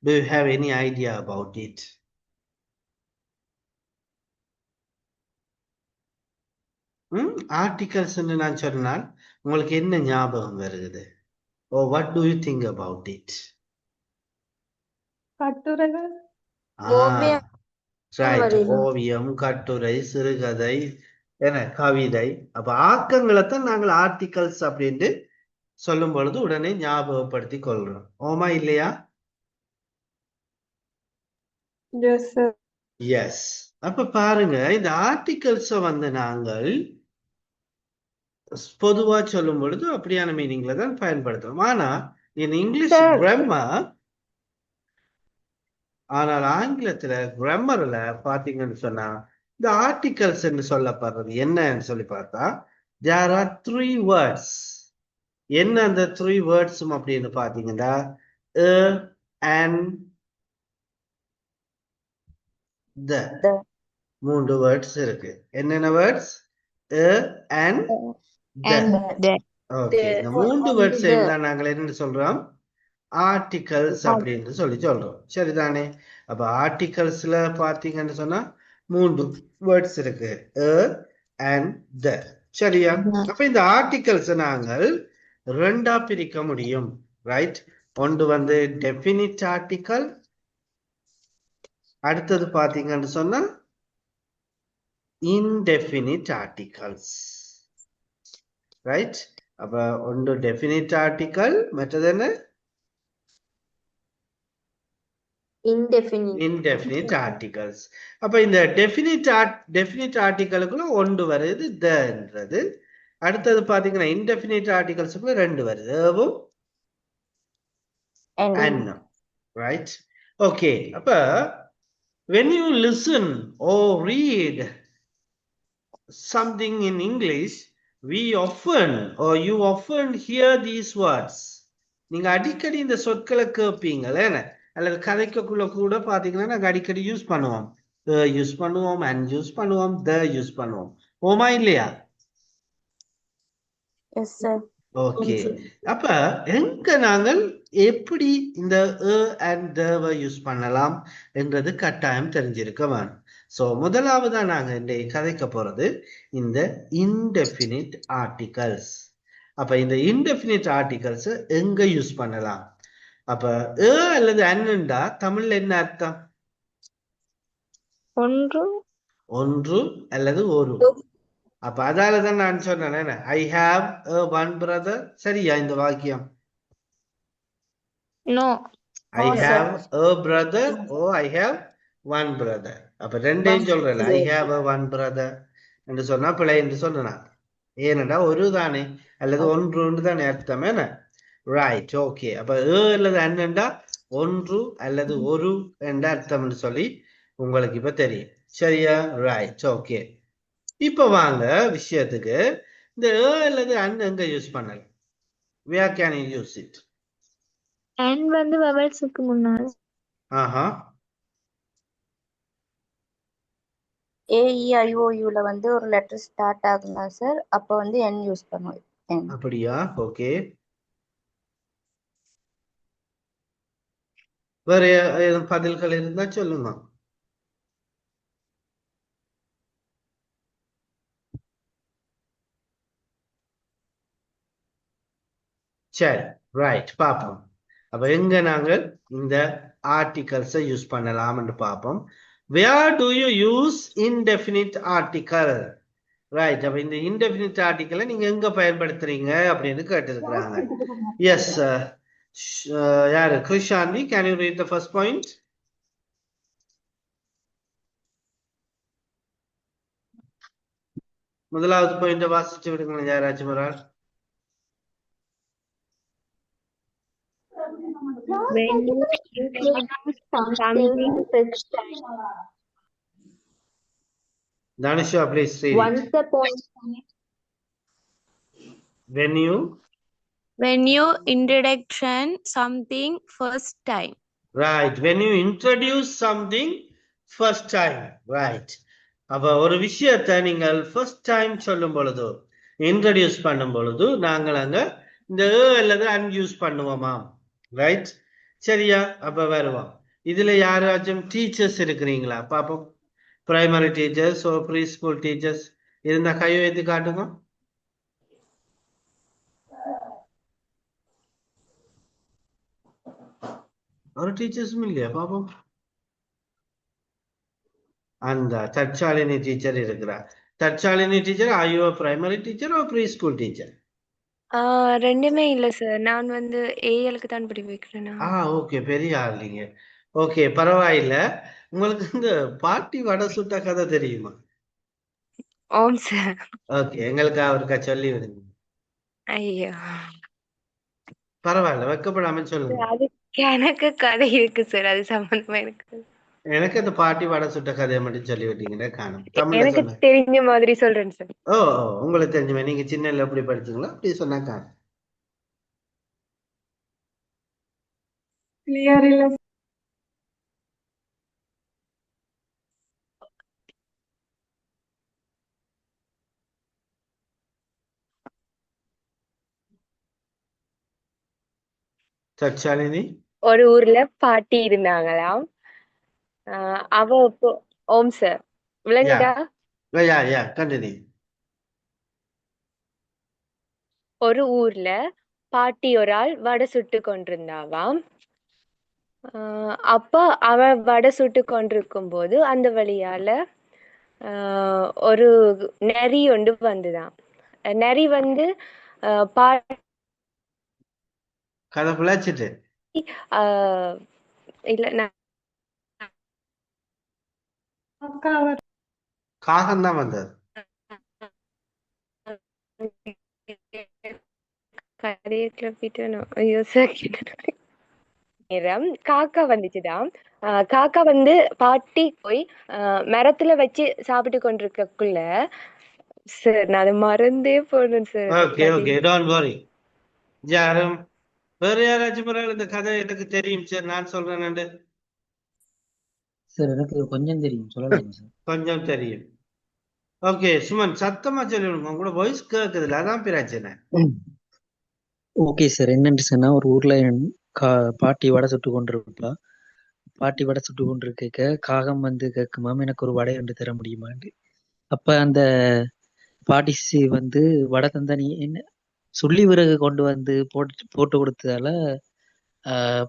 Do you have any idea about it? Articles நான் சொன்னால் உங்களுக்கு என்ன ஞாபகம் வருகிறது? ஓ what do you think about it? கட்டுரைகள். ஓவியம் ரைட். வரையலாம். ஓவியம், கட்டுரை, சிறுகதை, என்ன கவிதை. அப்ப ஆக்கங்களைத்தான் நாங்கள் ஆர்டிகல்ஸ் அப்படின்ட்டு சொல்லும் பொழுது உடனே ஞாபகப்படுத்தி கொள்றோம். ஓமா இல்லையா? Yes, sir. எஸ். அப்ப பாருங்க, இந்த ஆர்டிகல்ஸ நாங்கள் பொதுவா சொல்லும் பொழுது அப்படியான மீனிங்ல தான் பயன்படுத்துறோம். ஆனா in இங்கிலீஷ் Sir. கிராமர், ஆனால் ஆங்கிலத்துல கிராமர்ல பாத்தீங்கன்னு சொன்னா இந்த ஆர்டிகல்ஸ் என்று சொல்லப்படுறது என்னன்னு சொல்லி பார்த்தா there are 3 words. என்ன அந்த 3 வேர்ட்ஸும் அப்படின்னு பாத்தீங்கன்னா a and the. 3 வேர்ட்ஸ் இருக்கு. என்னென்ன words? a and the. Okay, இந்த 3 வேர்ட்ஸ் தான் நாங்கள் என்ன சொல்றோம்? ஆர்டிகல்ஸ் அப்படின்னு சொல்றோம். சரிதானே? அப்ப ஆர்டிகல்ஸ்ல பாத்தீங்கன்னு சொன்னா 3 வேர்ட்ஸ் இருக்கு, a and the. சரியா? அப்ப இந்த ஆர்டிகல்ஸ் நாங்கள் ரெண்டா பிரிக்க முடியும். ரைட்? ஒன்று டெஃபினிட் ஆர்டிகல், அடுத்தது பாத்தீங்கன்னு சொன்னா indefinite articles. ரைட்? அப்ப ஒன்று டெஃபினிட் ஆர்டிகல், மற்றது என்ன? indefinite articles. அப்ப இந்த டெஃபினிட் ஆர்டிகலுக்குள்ள ஒன்று வருது தன்றது. அடுத்தது பாத்தீங்கன்னா indefinite ஆர்டிகல்ஸ்க்குள்ள 2 வருது, ஏவும் அன்னும். ரைட்? ஓகே. அப்ப when you listen or read something in English, you often hear these words. நீங்க அடிக்கடி இந்த சொற்களை கேட்பீங்களே, அல்லது கதைக்குள்ள கூட பாத்தீங்கன்னா நாங்க அடிக்கடி யூஸ் பண்ணுவோம். யூஸ் பண்ணுவோம், and யூஸ் பண்ணுவோம், the யூஸ் பண்ணுவோம். ஓமா இல்லையா? Yes, sir. ஓகே. அப்ப எங்க நாங்கள் எப்படி இந்த a and the யூஸ் பண்ணலாம் என்றது கட்டாயம் தெரிஞ்சிருக்க வேணும். சோ முதலாவதா நாங்க இந்த கதைக்க போறது இந்த indefinite articles. அப்ப இந்த indefinite articles எங்க யூஸ் பண்ணலாம்? அப்ப a அல்லது அன்னுண்டா தமிழ்ல என்ன அர்த்தம்? ஒன்று அல்லது ஒரு. அப்ப அதாலதான் நான் சொன்னேன், ஐ ஹாவ் one brother. சரியா இந்த வாக்கியம்? No. I have a brother or I have one brother. அப்ப ரெண்டையும் சொல்றேன். ஐ ஹாவ் one brother என்று சொன்னா பிழை என்று சொன்னா, ஏனண்டா ஒரு தானே அல்லது ஒன்று தானே அர்த்தம். என்ன? ரைட். ஓகே. அப்ப அல்லது அன்னுண்டா ஒன்று அல்லது ஒரு என்ற அர்த்தம் சொல்லி உங்களுக்கு இப்ப தெரியும். சரியா? ரைட். ஓகே. இப்ப வாங்க விஷயத்துக்கு. இந்த அல்லது அன் எங்க யூஸ் பண்ணலாம்? where can you use it? And vowelsக்கு முன்னால. ஆஹா. AEIOU ல ஒரு லெட்டர் ஸ்டார்ட் ஆகுங்களா சார்? அப்ப n யூஸ் பண்ணுவோம். அப்படியா? ஓகே. வேற ஏதும் பதில்கள் இருந்தா சொல்லுங்க. சரி. ரைட், பார்ப்போம். அப்ப எங்க நாங்கள் இந்த ஆர்டிகல்ஸை யூஸ் பண்ணலாம்னு பார்ப்போம். where do you use indefinite article? Right, அப்ப இந்த indefinite article நீங்க எங்க பயன்படுத்துறீங்க அப்படின்னு கேட்டிருக்கிறாங்க. எஸ், யாரு Krishanthi, can you read the first point? முதலாவது பாயிண்ட் வாசிச்சு விடுங்க யாராச்சும் ஒரு ஆள். When you introduce something first time. Danishwa, please read Once it. upon When you introduction something first time. Right, when you introduce something first time. Right. அப்ப ஒரு விஷயத்தை நீங்கள் ஃபர்ஸ்ட் டைம் சொல்லும் பொழுது, இன்ட்ரடியூஸ் பண்ணும் பொழுது நாங்கள் அங்க இந்த அல்லது யூஸ் பண்ணுவோமா? ரைட், சரியா? அப்ப வருவோம். இதுல யாராச்சும் டீச்சர்ஸ் இருக்கிறீங்களா பாப்போம்? பிரைமரி டீச்சர்ஸ் ஓ ப்ரீ ஸ்கூல் டீச்சர்ஸ் இருந்தா கையை வைத்து காட்டுங்க. ஒரு டீச்சர்ஸும் இல்லையா பாப்போம்? அந்த தற்சாலினி டீச்சர் இருக்கிறார். தற்சாலினி teacher, are you a primary teacher or preschool teacher? ரெண்டுமே இல்ல சார். நான் வந்து ஏஎலுக்கு தான் படிக்கிறேன். ஓகே, பெரிய ஆள் நீங்க. ஓகே, பரவாயில்ல. உங்களுக்கு இந்த பாட்டி வடை சுட்ட கதை தெரியுமா? ஓம் சார். ஓகே, எங்களுக்கு அவருக்கா சொல்லி விடுங்க. ஐயோ, பரவாயில்ல, வெக்கப்படாம சொல்லுங்க. அதுக்கு எனக்கு கதை இருக்கு சார், அது சம்பந்தமா இருக்கு. எனக்கு அந்த பாட்டி வடை சுட்ட கதையை மட்டும் சொல்லி விட்டீங்கன்னா காணும். தமிழ்ல எனக்கு சொன்ன தெரிஞ்ச மாதிரி சொல்றேன் சார். ஓ உங்களுக்கு தெரிஞ்சுமே, நீங்க சின்னல எப்படி படிச்சீங்களோ அப்படி சொன்னா காணும். கிளியர் இல்ல. தற்சாலினி, ஒரு ஊர்ல பாட்டி இருந்தாங்களாம். அவ இப்போ ஓம் சார் விளங்குதா? கண்டினியூ. ஒரு ஊர்ல பாட்டி ஒரு ஆள் வடை சுட்டு கொண்டிருந்தாவாம். அப்ப அவ வடை சுட்டு கொண்டிருக்கும் போது அந்த வழியால ஒரு நரி ஒன்று வந்துதான். நரி வந்து கதை பிழைச்சிட்டு இல்ல காகம் தான் வந்தது. கதையை கிளப்பிட்டோம். ஐயோ சார், நேரம் காக்கா வந்துச்சுதான். காக்கா வந்து பாட்டி போய் மரத்துல வச்சு சாப்பிட்டு கொண்டிருக்கக்குள்ள சார் நான் அதை மறந்தே போனேன் sir. Okay okay, don't worry. யாரும் வேற யாராச்சும் இந்த கதை எனக்கு தெரியும் சார், நான் சொல்றேன் சார். எனக்கு கொஞ்சம் தெரியும், சொல்லலாம் சார். கொஞ்சம் தெரியும். ஓகே சுமன், சத்தமா சொல்லிவிடுங்க, உங்களோட வாய்ஸ் கேக்குதுல, அதான் பிரச்சனை. Okay sir. என்னன்னு சொன்னா, ஒரு ஊர்ல பாட்டி வடை சுட்டு கொண்டிருப்பா. பாட்டி வடை சுட்டு கொண்டிருக்க காகம் வந்து கேக்குமாம், எனக்கு ஒரு வடை ஒன்று தர முடியுமான்னு. அப்ப அந்த பாட்டி வந்து வடை தந்தா நீ என்ன சுள்ளி விறகு கொண்டு வந்து போட்டு கொடுத்ததால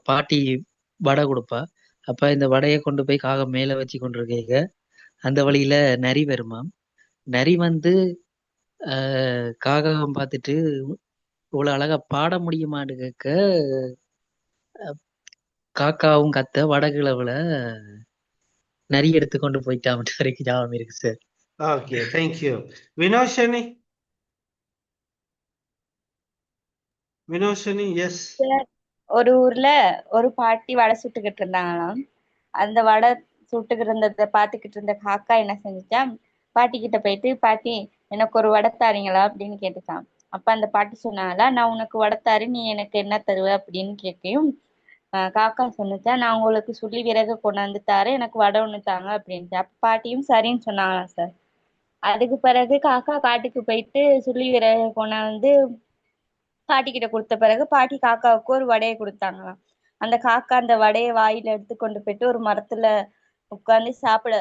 பாட்டி வடை கொடுப்பா. அப்ப இந்த வடையை கொண்டு போய் காகம் மேல வச்சு கொண்டிருக்க அந்த வழியில நரி வருமாம். நரி வந்து காகம் பார்த்துட்டு இவ்வளவு அழகா பாட முடியுமான்னு கேட்க காக்காவும் கத்த வடகிழவுல நரி எடுத்து கொண்டு போயிட்டான் வரைக்கும் ஞாபகம் இருக்கு sir. Okay, thank you. Vinoshini, Vinoshini, yes. ஒரு ஊர்ல ஒரு பாட்டி வடை சுட்டுக்கிட்டு இருந்தாங்களாம். அந்த வடை சுட்டுக்கிட்டு இருந்ததை பார்த்துக்கிட்டு இருந்த காக்கா என்ன செஞ்சுச்சா, பாட்டி கிட்ட போயிட்டு, பாட்டி எனக்கு ஒரு வடை தாரீங்களா அப்படின்னு கேட்டுச்சான். அப்ப அந்த பாட்டி சொன்னாங்களா, நான் உனக்கு வடை தாரி, நீ எனக்கு என்ன தருவ அப்படின்னு கேட்கையும் காக்கா சொன்னுச்சா, நான் உங்களுக்கு சுள்ளி விறகு கொண்டாந்து தாரேன், எனக்கு வடை ஒண்ணு தாங்க அப்படின்ட்டு. அப்ப பாட்டியும் சரின்னு சொன்னாங்களாம் சார். அதுக்கு பிறகு காக்கா காட்டுக்கு போயிட்டு சுள்ளி விறகு கொண்டாந்து பாட்டி கிட்ட கொடுத்த பிறகு பாட்டி காக்காவுக்கு ஒரு வடையை கொடுத்தாங்களாம். அந்த காக்கா அந்த வடையை வாயில எடுத்து கொண்டு போயிட்டு ஒரு மரத்துல உட்கார்ந்து சாப்பிட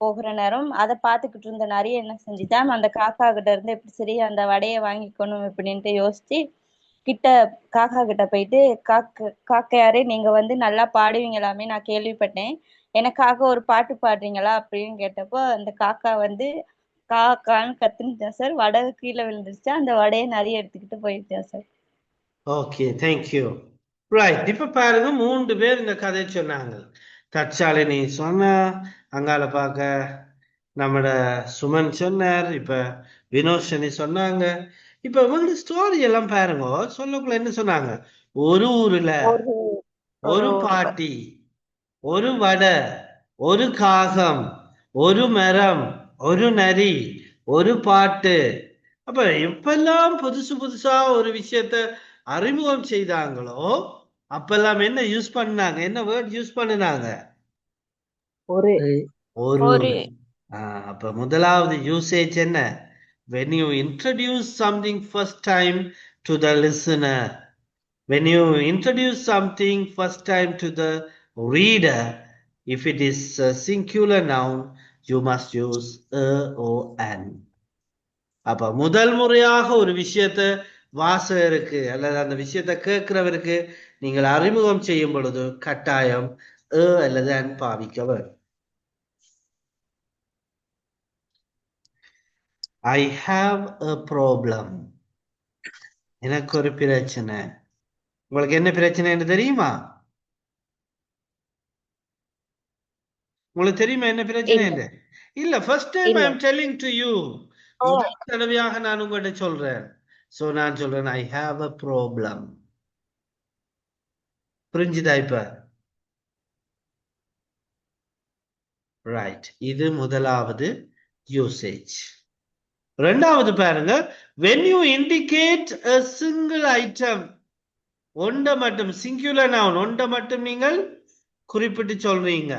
போகிற நேரம் அதை பார்த்துக்கிட்டு இருந்த நிறைய என்ன செஞ்சுட்டான், அந்த காக்கா கிட்ட இருந்து எப்படி சரி அந்த வடையை வாங்கிக்கணும் அப்படின்ட்டு யோசிச்சு கிட்ட காக்கா கிட்ட போயிட்டு காக்கையாரே நீங்க வந்து நல்லா பாடுவீங்களாமே நான் கேள்விப்பட்டேன், எனக்காக ஒரு பாட்டு பாடுறீங்களா அப்படின்னு கேட்டப்போ அந்த காக்கா வந்து காக்கான்னு கத்துனுச்சா சார். வடை கீழே விழுந்துருச்சா, அந்த வடையை நிறைய எடுத்துக்கிட்டு போயிடுச்சா சார். Okay, thank you. ரைட், இப்ப பாருங்க 3 பேர் இந்த கதை சொன்னாங்க. தற்சாலினி சொன்னா, அங்கால பார்க்க நம்மட சுமன் சொன்னார், இப்ப வினோஷனி சொன்னாங்க. இப்ப இவங்க ஸ்டோரி எல்லாம் பாருங்க, சொல்லக்குள்ள என்ன சொன்னாங்க? ஒரு ஊர்ல ஒரு பாட்டி, ஒரு வடை, ஒரு காகம், ஒரு மரம், ஒரு நரி, ஒரு பாட்டு. அப்ப எப்பெல்லாம் புதுசு புதுசா ஒரு விஷயத்த அறிமுகம் செய்தாங்களோ அப்பெல்லாம் என்ன யூஸ் பண்ணாங்க? என்ன வேர்ட் யூஸ் பண்ணினாங்க? ஒரு ஒரு. அப்ப முதலாவது யூசேஜ் என்ன? When you introduce something first time to the listener, when you introduce something first time to the reader, if it is a singular noun, you must use a or an. அப்ப முதல் முறையாக ஒரு விஷயத்தை வாசகருக்கு அல்லது அந்த விஷயத்தை கேட்கிறவருக்கு நீங்கள் அறிமுகம் செய்யும் பொழுது கட்டாயம் அல்லது அன் பாவிக்க வேண்டும். I have a problem. எனக்கு ஒரு பிரச்சனை. உங்களுக்கு என்ன பிரச்சனைன்னு தெரியுமா? உங்களுக்கு தெரியுமா என்ன பிரச்சனை? இல்ல, first time I am telling to you. முதல் தடவையாக நான் உங்கள்கிட்ட சொல்றேன். சோ நான் சொல்றேன் I have a problem. புரிஞ்சுதா இப்ப? ரைட், இது முதலாவது யூசேஜ். ரெண்டாவது பாருங்க, when you indicate a single item, ஒன்றை மட்டும், singular noun, ஒன்றை மட்டும் நீங்கள் குறிப்பிட்டு சொல்றீங்க.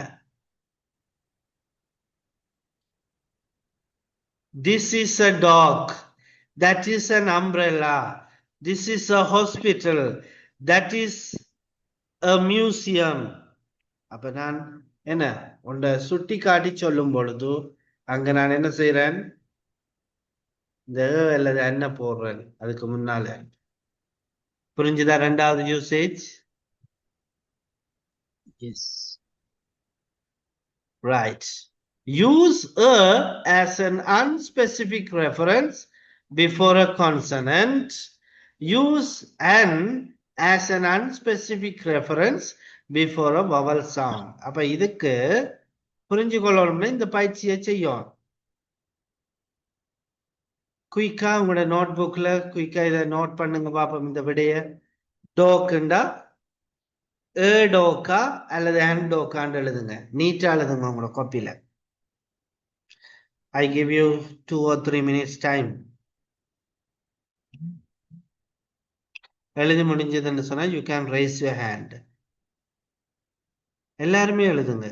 This is a dog, that is an umbrella, this is a hospital, that is a museum. அப்ப நான் என்ன உண்ட சுட்டி காட்டி சொல்லும் பொழுது அங்க நான் என்ன செய்யறேன்? இந்த அல்லது என்ன போடுறேன் அதுக்கு முன்னால. புரிஞ்சுதா ரெண்டாவது usage? Yes, right. Use a as an unspecific reference before a consonant. Use an as an unspecific reference before a vowel sound. அப்ப இதுக்கு புரிஞ்சு கொள்ளணும்னா இந்த பயிற்சியை செய்யும். குயிக்கா உங்களோட நோட் புக்ல குயிக்கா இதை நோட் பண்ணுங்க பாப்போம். இந்த விடைய டோக்குண்டா டோக்கா அல்லது ஹேண்ட் டோக்கான்னு எழுதுங்க. நீட்டா எழுதுங்க உங்களோட காப்பியில. I give you 2 or 3 minutes time. எழுதி முடிஞ்சதுன்னு சொன்னா you can raise your hand. எல்லாருமே எழுதுங்க.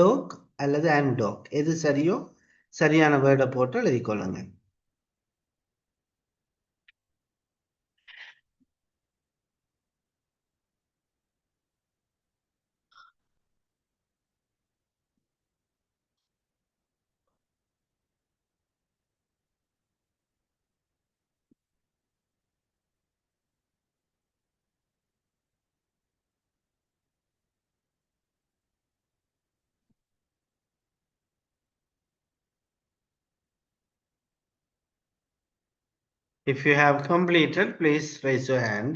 டோக் அல்லது ஹேண்ட் டோக், எது சரியோ சரியான வேர்டை போட்டு எழுதி கொள்ளுங்க. If you have completed, please raise your hand.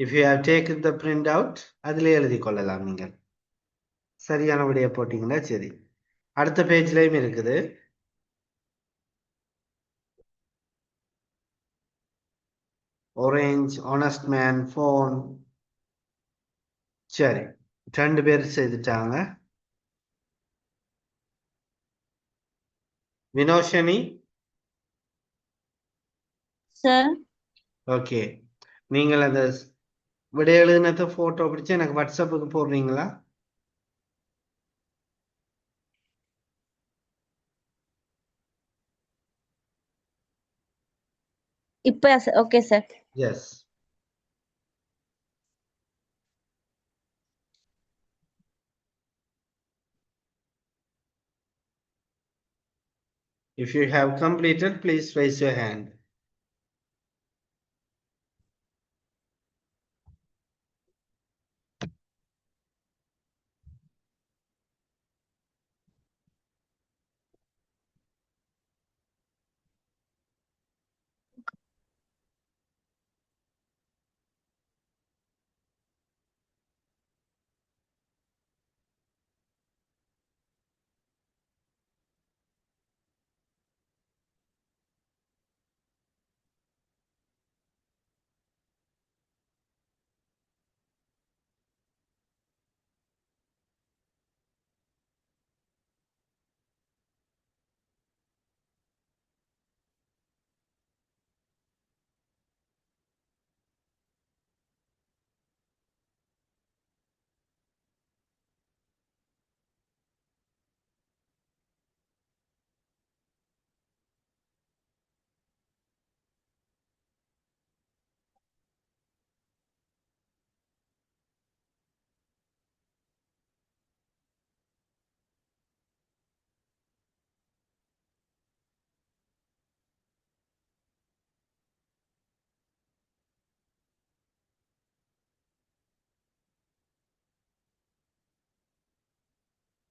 If you have taken the printout, அதிலே எழுதி கொள்ளலாம். நீங்கள் சரியான விடைய போட்டீங்கன்னா சரி. அடுத்த பேஜ்லயும் இருக்குது. orange, honest man, phone. சரி, 2 பேர் செய்துட்டாங்க. வினோஷனி சார். ஓகே, நீங்கள் அந்த விடைய எழுதினத போட்டோ பிடிச்சு எனக்கு வாட்ஸ்அப்புக்கு போடுறீங்களா? இப்ப okay sir. Yes. If you have completed, please raise your hand.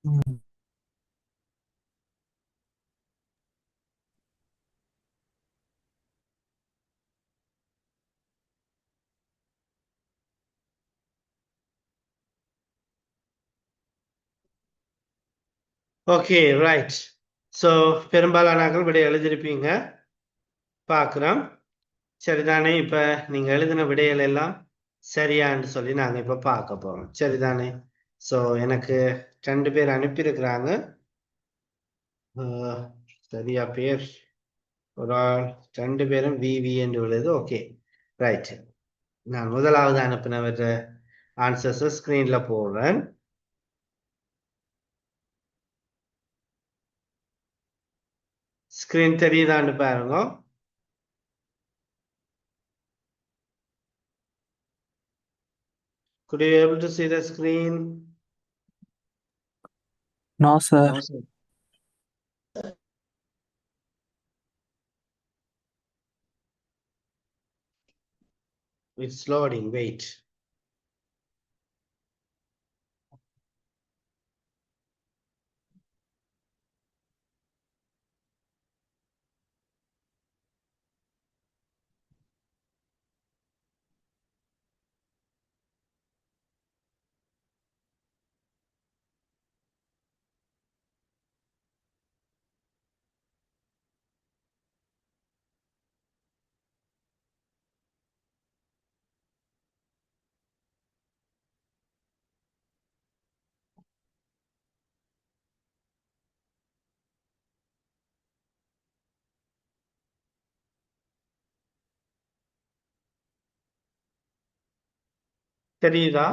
Okay right. So பெரும்பாலானாக்கள் விடை எழுதியிருப்பீங்க பார்க்குறோம். சரிதானே? இப்போ நீங்கள் எழுதின விடைகள் எல்லாம் சரியான்னு சொல்லி நாங்கள் இப்போ பார்க்க போகிறோம். சரிதானே? ஸோ எனக்கு 2 பேர் அனுப்பியிருக்கிறாங்க. சரியா பேர் ஒரு ஆள் 2 பேரும் விவி என்று உள்ளது. Okay right. நான் முதலாவது அனுப்பினவற்ற ஆன்சர்ஸை ஸ்க்ரீனில் போடுறேன். ஸ்க்ரீன் தெரியுதான்னு பாருங்க. Could you able to see the screen? No, sir. No, sir. It's loading. Wait. தெரியுதா?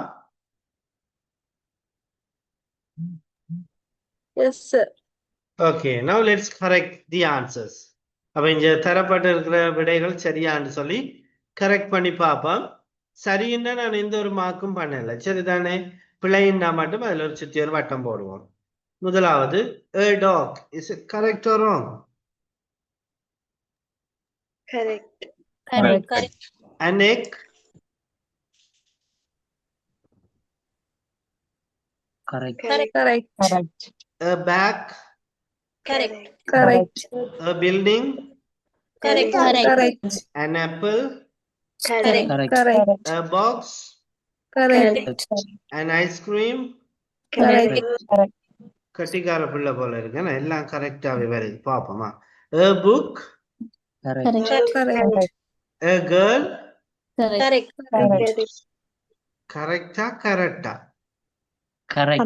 Yes, sir. Okay, now let's correct the answers. அப்ப இங்க தரப்பட்டு இருக்கிற விடைகள் சரியான்னு சொல்லி கரெக்ட் பண்ணி பார்ப்போம். சரின்னா நான் எந்த ஒரு மார்க்கும் பண்ணல. சரிதானே? பிழைன்னா மட்டும் அதுல ஒரு சுத்தி ஒரு வட்டம் போடுவோம். முதலாவது a dog. Is it correct or wrong? Correct. Correct. An egg. Correct. Correct. A bag. Correct. A building. Correct. An apple. Correct. A box. Correct. An ice cream. Correct. Kattikkara பிள்ளை போல இருக்கு. எல்லாம் கரெக்டாவே வருது. பாப்போமா? A book. Correct. A girl. Correct. கரெக்டா கரெக்டா? Correct.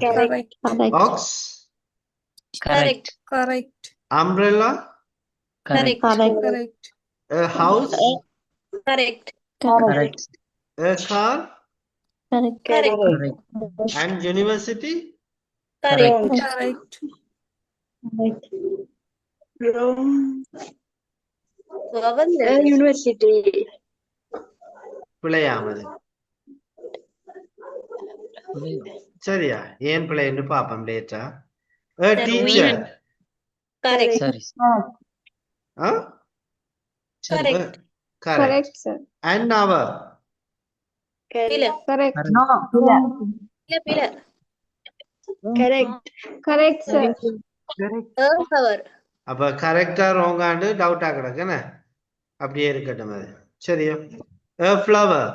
Correct. Box. Correct. Umbrella. Correct. A house. Correct. A car. Correct. And university. Correct. Wrong. University. பிழையாமது. சரியா? ஏன் பிழைன்னு பாப்போம் லேட்டா. A teacher. Sorry. Huh? Correct. Correct. Correct, sir. An hour. Correct. Correct, sir. அப்ப கரெக்டா ராங்காண்டு டவுட்டா கிடக்குன்னு அப்படியே இருக்கட்டும் அது. சரியா? A flower.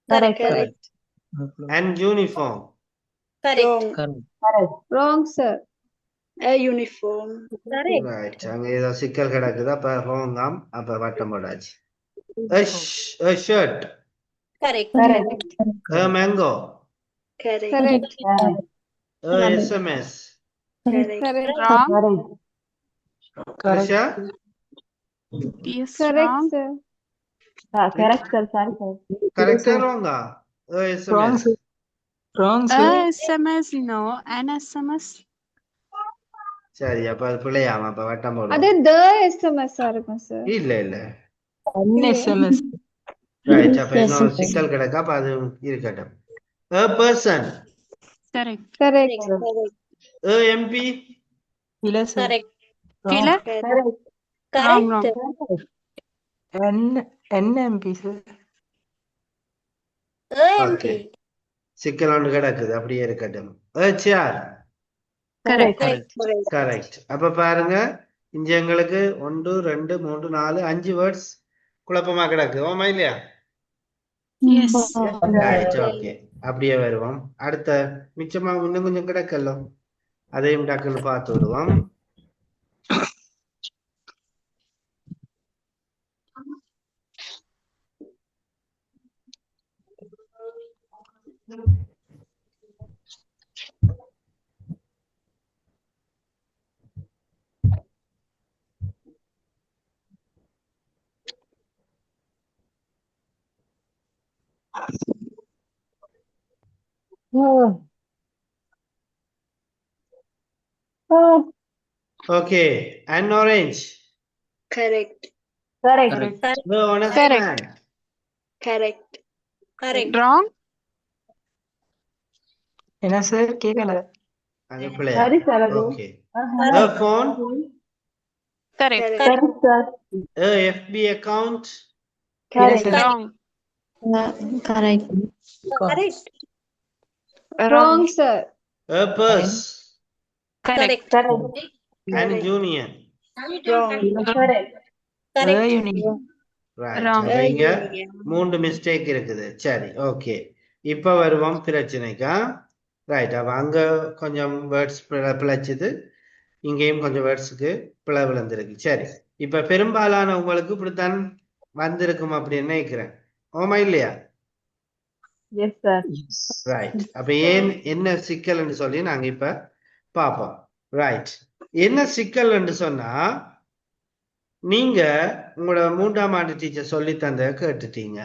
Correct. An uniform. Wrong, sir. A uniform. Right. அங்க ஏதோ சிக்கல் கிடக்குது. அப்ப ராங்காம். அப்ப வட்டம் போடாச்சு. A shirt. A mango. Correct. A SMS. Correct. Krisha? Yes, Correct, wrong. sir. Correct, sir. Sorry, sir. Correct or wrong? A SMS. Wrong, sir. SMS, no. An SMS. சரி அப்ப அது பிள்ளையாம அப்ப வட்டம் அது போடுவோம். the SMS ஆ இருக்கும், sir. இல்ல இல்ல. SMS. ரைட். அப்ப இன்னொரு சிக்கல் கிடக்கு. அப்ப அது இருக்கட்டும். A person. Correct. A MP. Ila, sir. Killer? Wrong, wrong. NMP, sir. Okay. சிக்கல் ஒன்று கிடக்குது. அப்படியே இருக்கட்டும். chair. Correct. Correct. Correct. அப்ப பாருங்க இங்க எங்களுக்கு 1 2 3 4 5 வேர்ட்ஸ் குழப்பமா கிடக்கு. ஓமா இல்லையா? Yes. Right, okay. அப்படியே வருவோம். அடுத்த மிச்சமா இன்னும் கொஞ்சம் கிடக்கല്ലോ, அதையும் டக்குன்னு பார்த்து விடுவோம். Okay, an orange. Correct. Correct. The honest Correct. man. Correct. Correct. Wrong. என்ன சார் கேட்கல. அது பிள்ளையா? சரி சார் அது. Okay. A phone. Correct. Correct sir. A FB account. Correct. Wrong. Correct. Correct. Wrong, sir. A purse. Correct. Correct. An union. Wrong. Correct. Correct. Right. Wrong. அப்ப இங்க 3 mistake இருக்குது. சரி, ஓகே. இப்ப வருவோம் பிரச்சனைக்கா. ரைட், அப்ப அங்க கொஞ்சம் வேர்ட்ஸ் பிழைச்சது, இங்கேயும் கொஞ்சம் வேர்ட்ஸுக்கு பிழை விழுந்திருக்கு. சரி, இப்ப பெரும்பாலான உங்களுக்கு இப்படித்தான் வந்திருக்கும் அப்படின்னு நினைக்கிறேன். ஓமா இல்லையா? Yes sir. ரைட். அப்ப என்ன சிக்கல்னு சொல்லி நாங்க இப்ப பார்ப்போம். ரைட், என்ன சிக்கல்னு சொன்னா, நீங்க உங்களோட 3ஆம் ஆண்டு டீச்சர் சொல்லி தந்த கேட்டுட்டீங்க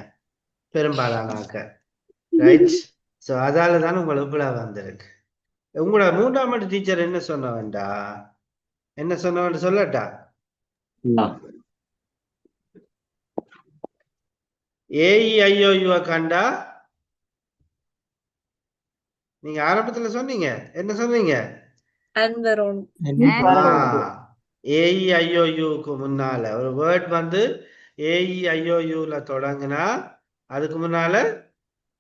பெரும்பாலானாக்க. ரைட், சோ அதாலதான் உங்களுக்கு பிழை வந்திருக்கு. உங்களோட 3ஆம் ஆண்டு டீச்சர் என்ன சொன்னவன்டா, என்ன சொன்னவன் சொல்லட்டா? AEIOU கண்டா நீங்க ஆரம்பத்துல சொன்னீங்க, என்ன சொன்னீங்க? Environ. AEIOUக்கு முன்னால ஒரு வேர்ட் வந்து AEIOUல தொடங்குனா அதுக்கு முன்னால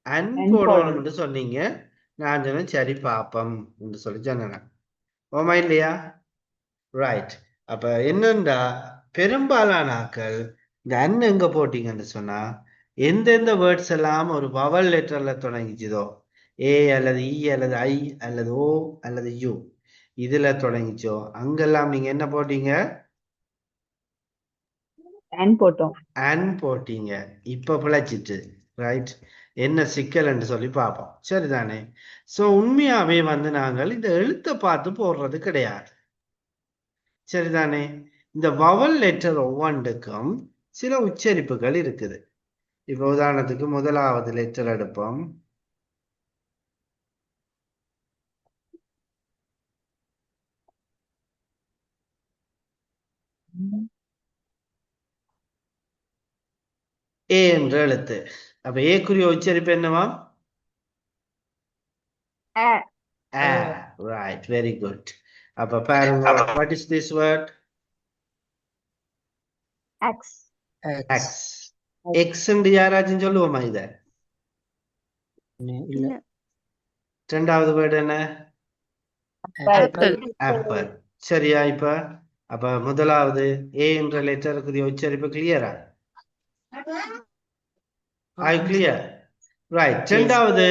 அன் போடணும்னு சொன்னீங்க. நான் சொன்னேன் சரி பாப்பம் என்று சொல்லி சொன்னேன். ஓமா இல்லையா? ரைட். அப்ப என்னண்டா, பெரும்பாலான ஆக்கள் இந்த அன் எங்க போட்டீங்கன்னு சொன்னா, எந்தெந்த வேர்ட்ஸ் எல்லாம் ஒரு வவல் லெட்டர்ல தொடங்கிச்சதோ, ஏ அல்லது இ அல்லது ஐ அல்லது ஓ அல்லது யூ, இதுல தொடங்கிச்சோ அங்கெல்லாம் நீங்க என்ன போட்டீங்க? And போட்டோம். அன் போட்டீங்க. இப்ப பிழைச்சிட்டு. ரைட், என்ன சிக்கல் என்று சொல்லி பார்ப்போம். சரிதானே? சோ உண்மையாவே வந்து நாங்கள் இந்த எழுத்தை பார்த்து போடுறது கிடையாது. சரிதானே? இந்த வவல் லெட்டர் ஒவ்வொன்றுக்கும் சில உச்சரிப்புகள் இருக்குது. இப்ப உதாரணத்துக்கு முதலாவது லெட்டர் எடுப்போம். ஏ என்ற எழுத்து. அப்ப ஏக்குரிய உச்சரிப்பு என்னவா? Right, very good. அப்ப பாருங்க, what is this word? X. X. X என்று யாராச்சும் சொல்லுவோமா இத? இல்ல. இரண்டாவது வேர்டு என்ன? Apple. ஆப்பிள். சரியா? இப்ப அப்ப முதலாவது ஏ என்ற லெட்டருக்குரிய உச்சரிப்பு கிளியரா? ஐ கிளியர். ரைட். இரண்டாவது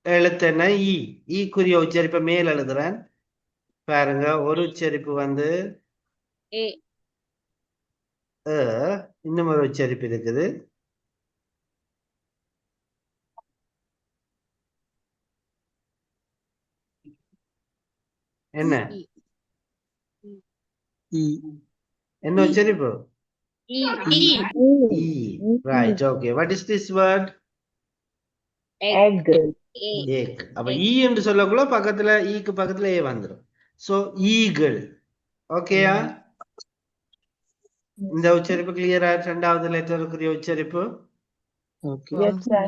எழுத்து என்ன? இ. ஈக்குரிய உச்சரிப்பை மேல் எழுதுறேன். பாருங்க, ஒரு உச்சரிப்பு வந்து A. இன்னும் ஒரு உச்சரிப்பு இருக்குது. என்ன என்ன உச்சரிப்பு? Right, okay. What is this word? Egg. Egg. அப்ப ஈ என்று சொல்லக்குள்ள பக்கத்துல ஈக்கு பக்கத்துல ஏ வந்துடும். So eagle. ஓகேயா? இந்த உச்சரிப்பு கிளியரா? இரண்டாவது லெட்டருக்குரிய உச்சரிப்பு. Yes sir.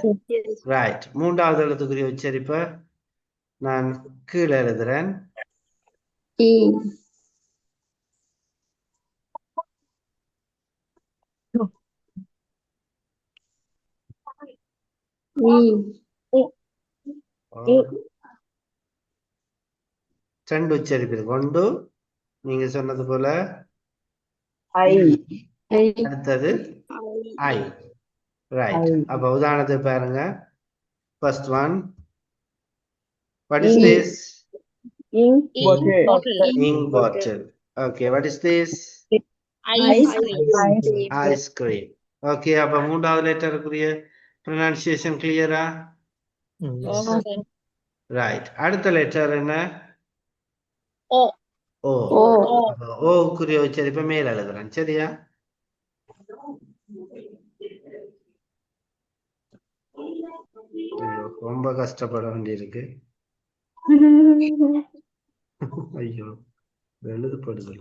ரைட். மூன்றாவது எழுத்துக்குரிய உச்சரிப்பு நான் கீழே எழுதுறேன். ரெண்டு உச்சரிப்பு இருக்கு. ஒன்று நீங்க சொன்னது போல I. அடுத்தது ஐ. ரைட். அப்ப உதாரணத்துக்கு பாருங்க. First one, what is this? Ink bottle. Ink bottle. Okay, what is this? Ice cream. Ice cream. Okay, அப்ப மூன்றாவது லெட்டருக்குரிய pronunciation clear-ஆ? ரைட். அடுத்த லெட்டர் என்ன? O. ஓ. ஓக்குரிய உச்சரிப்பை மேல எழுதுறேன். சரியா? ஐயோ, ரொம்ப கஷ்டப்பட வேண்டியிருக்கு. ஐயோ, எழுதப்படுது.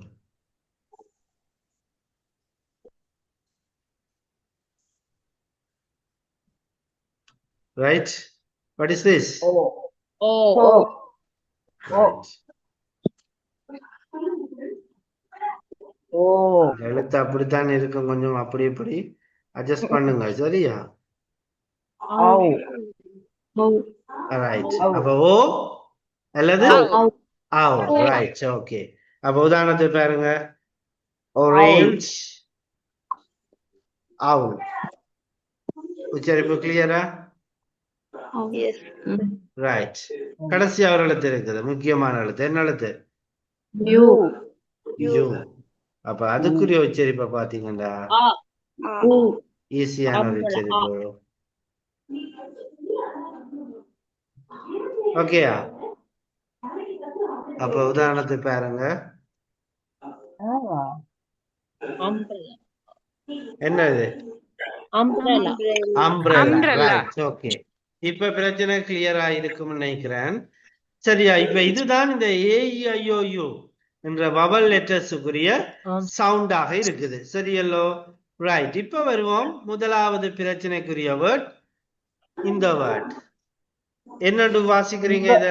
Right? What is this? Right. எழுத்து அப்படித்தான் இருக்கும். கொஞ்சம் அப்படி இப்படி அட்ஜஸ்ட் பண்ணுங்க. சரியா? ரைட். அப்ப ஓ அல்லது ஆவ். ரைட். ஓகே. அப்ப உதாரணத்துக்கு பாருங்க. orange, owl. உச்சரிப்பு கிளியரா? ரைட். கடைசி ஒரு எழுத்து இருக்குது, முக்கியமான எழுத்து. என்ன எழுத்து? யூ. அப்ப அதுக்குரிய உச்சரிப்பை பாத்தீங்கன்னா ஈஸியான ஒரு உச்சரிப்பு. ஓகேயா? அப்ப உதாரணத்துக்கு பாருங்க. என்னது? அம்ப்ரெல்லா. ரைட். ஓகே. இப்ப பிரச்சனை கிளியரா இருக்கும்னு நினைக்கிறேன். சரியா? இப்ப இதுதான் இந்த AEIOU என்ற வவல் லெட்டர்ஸுக்குரிய சவுண்டாக இருக்குது. சரியல்லோ? ரைட். இப்ப வருவோம் முதலாவது பிரச்சனைக்குரிய வேர்ட். இந்த வேர்ட் என்னன்னு வாசிக்கிறீங்க? இத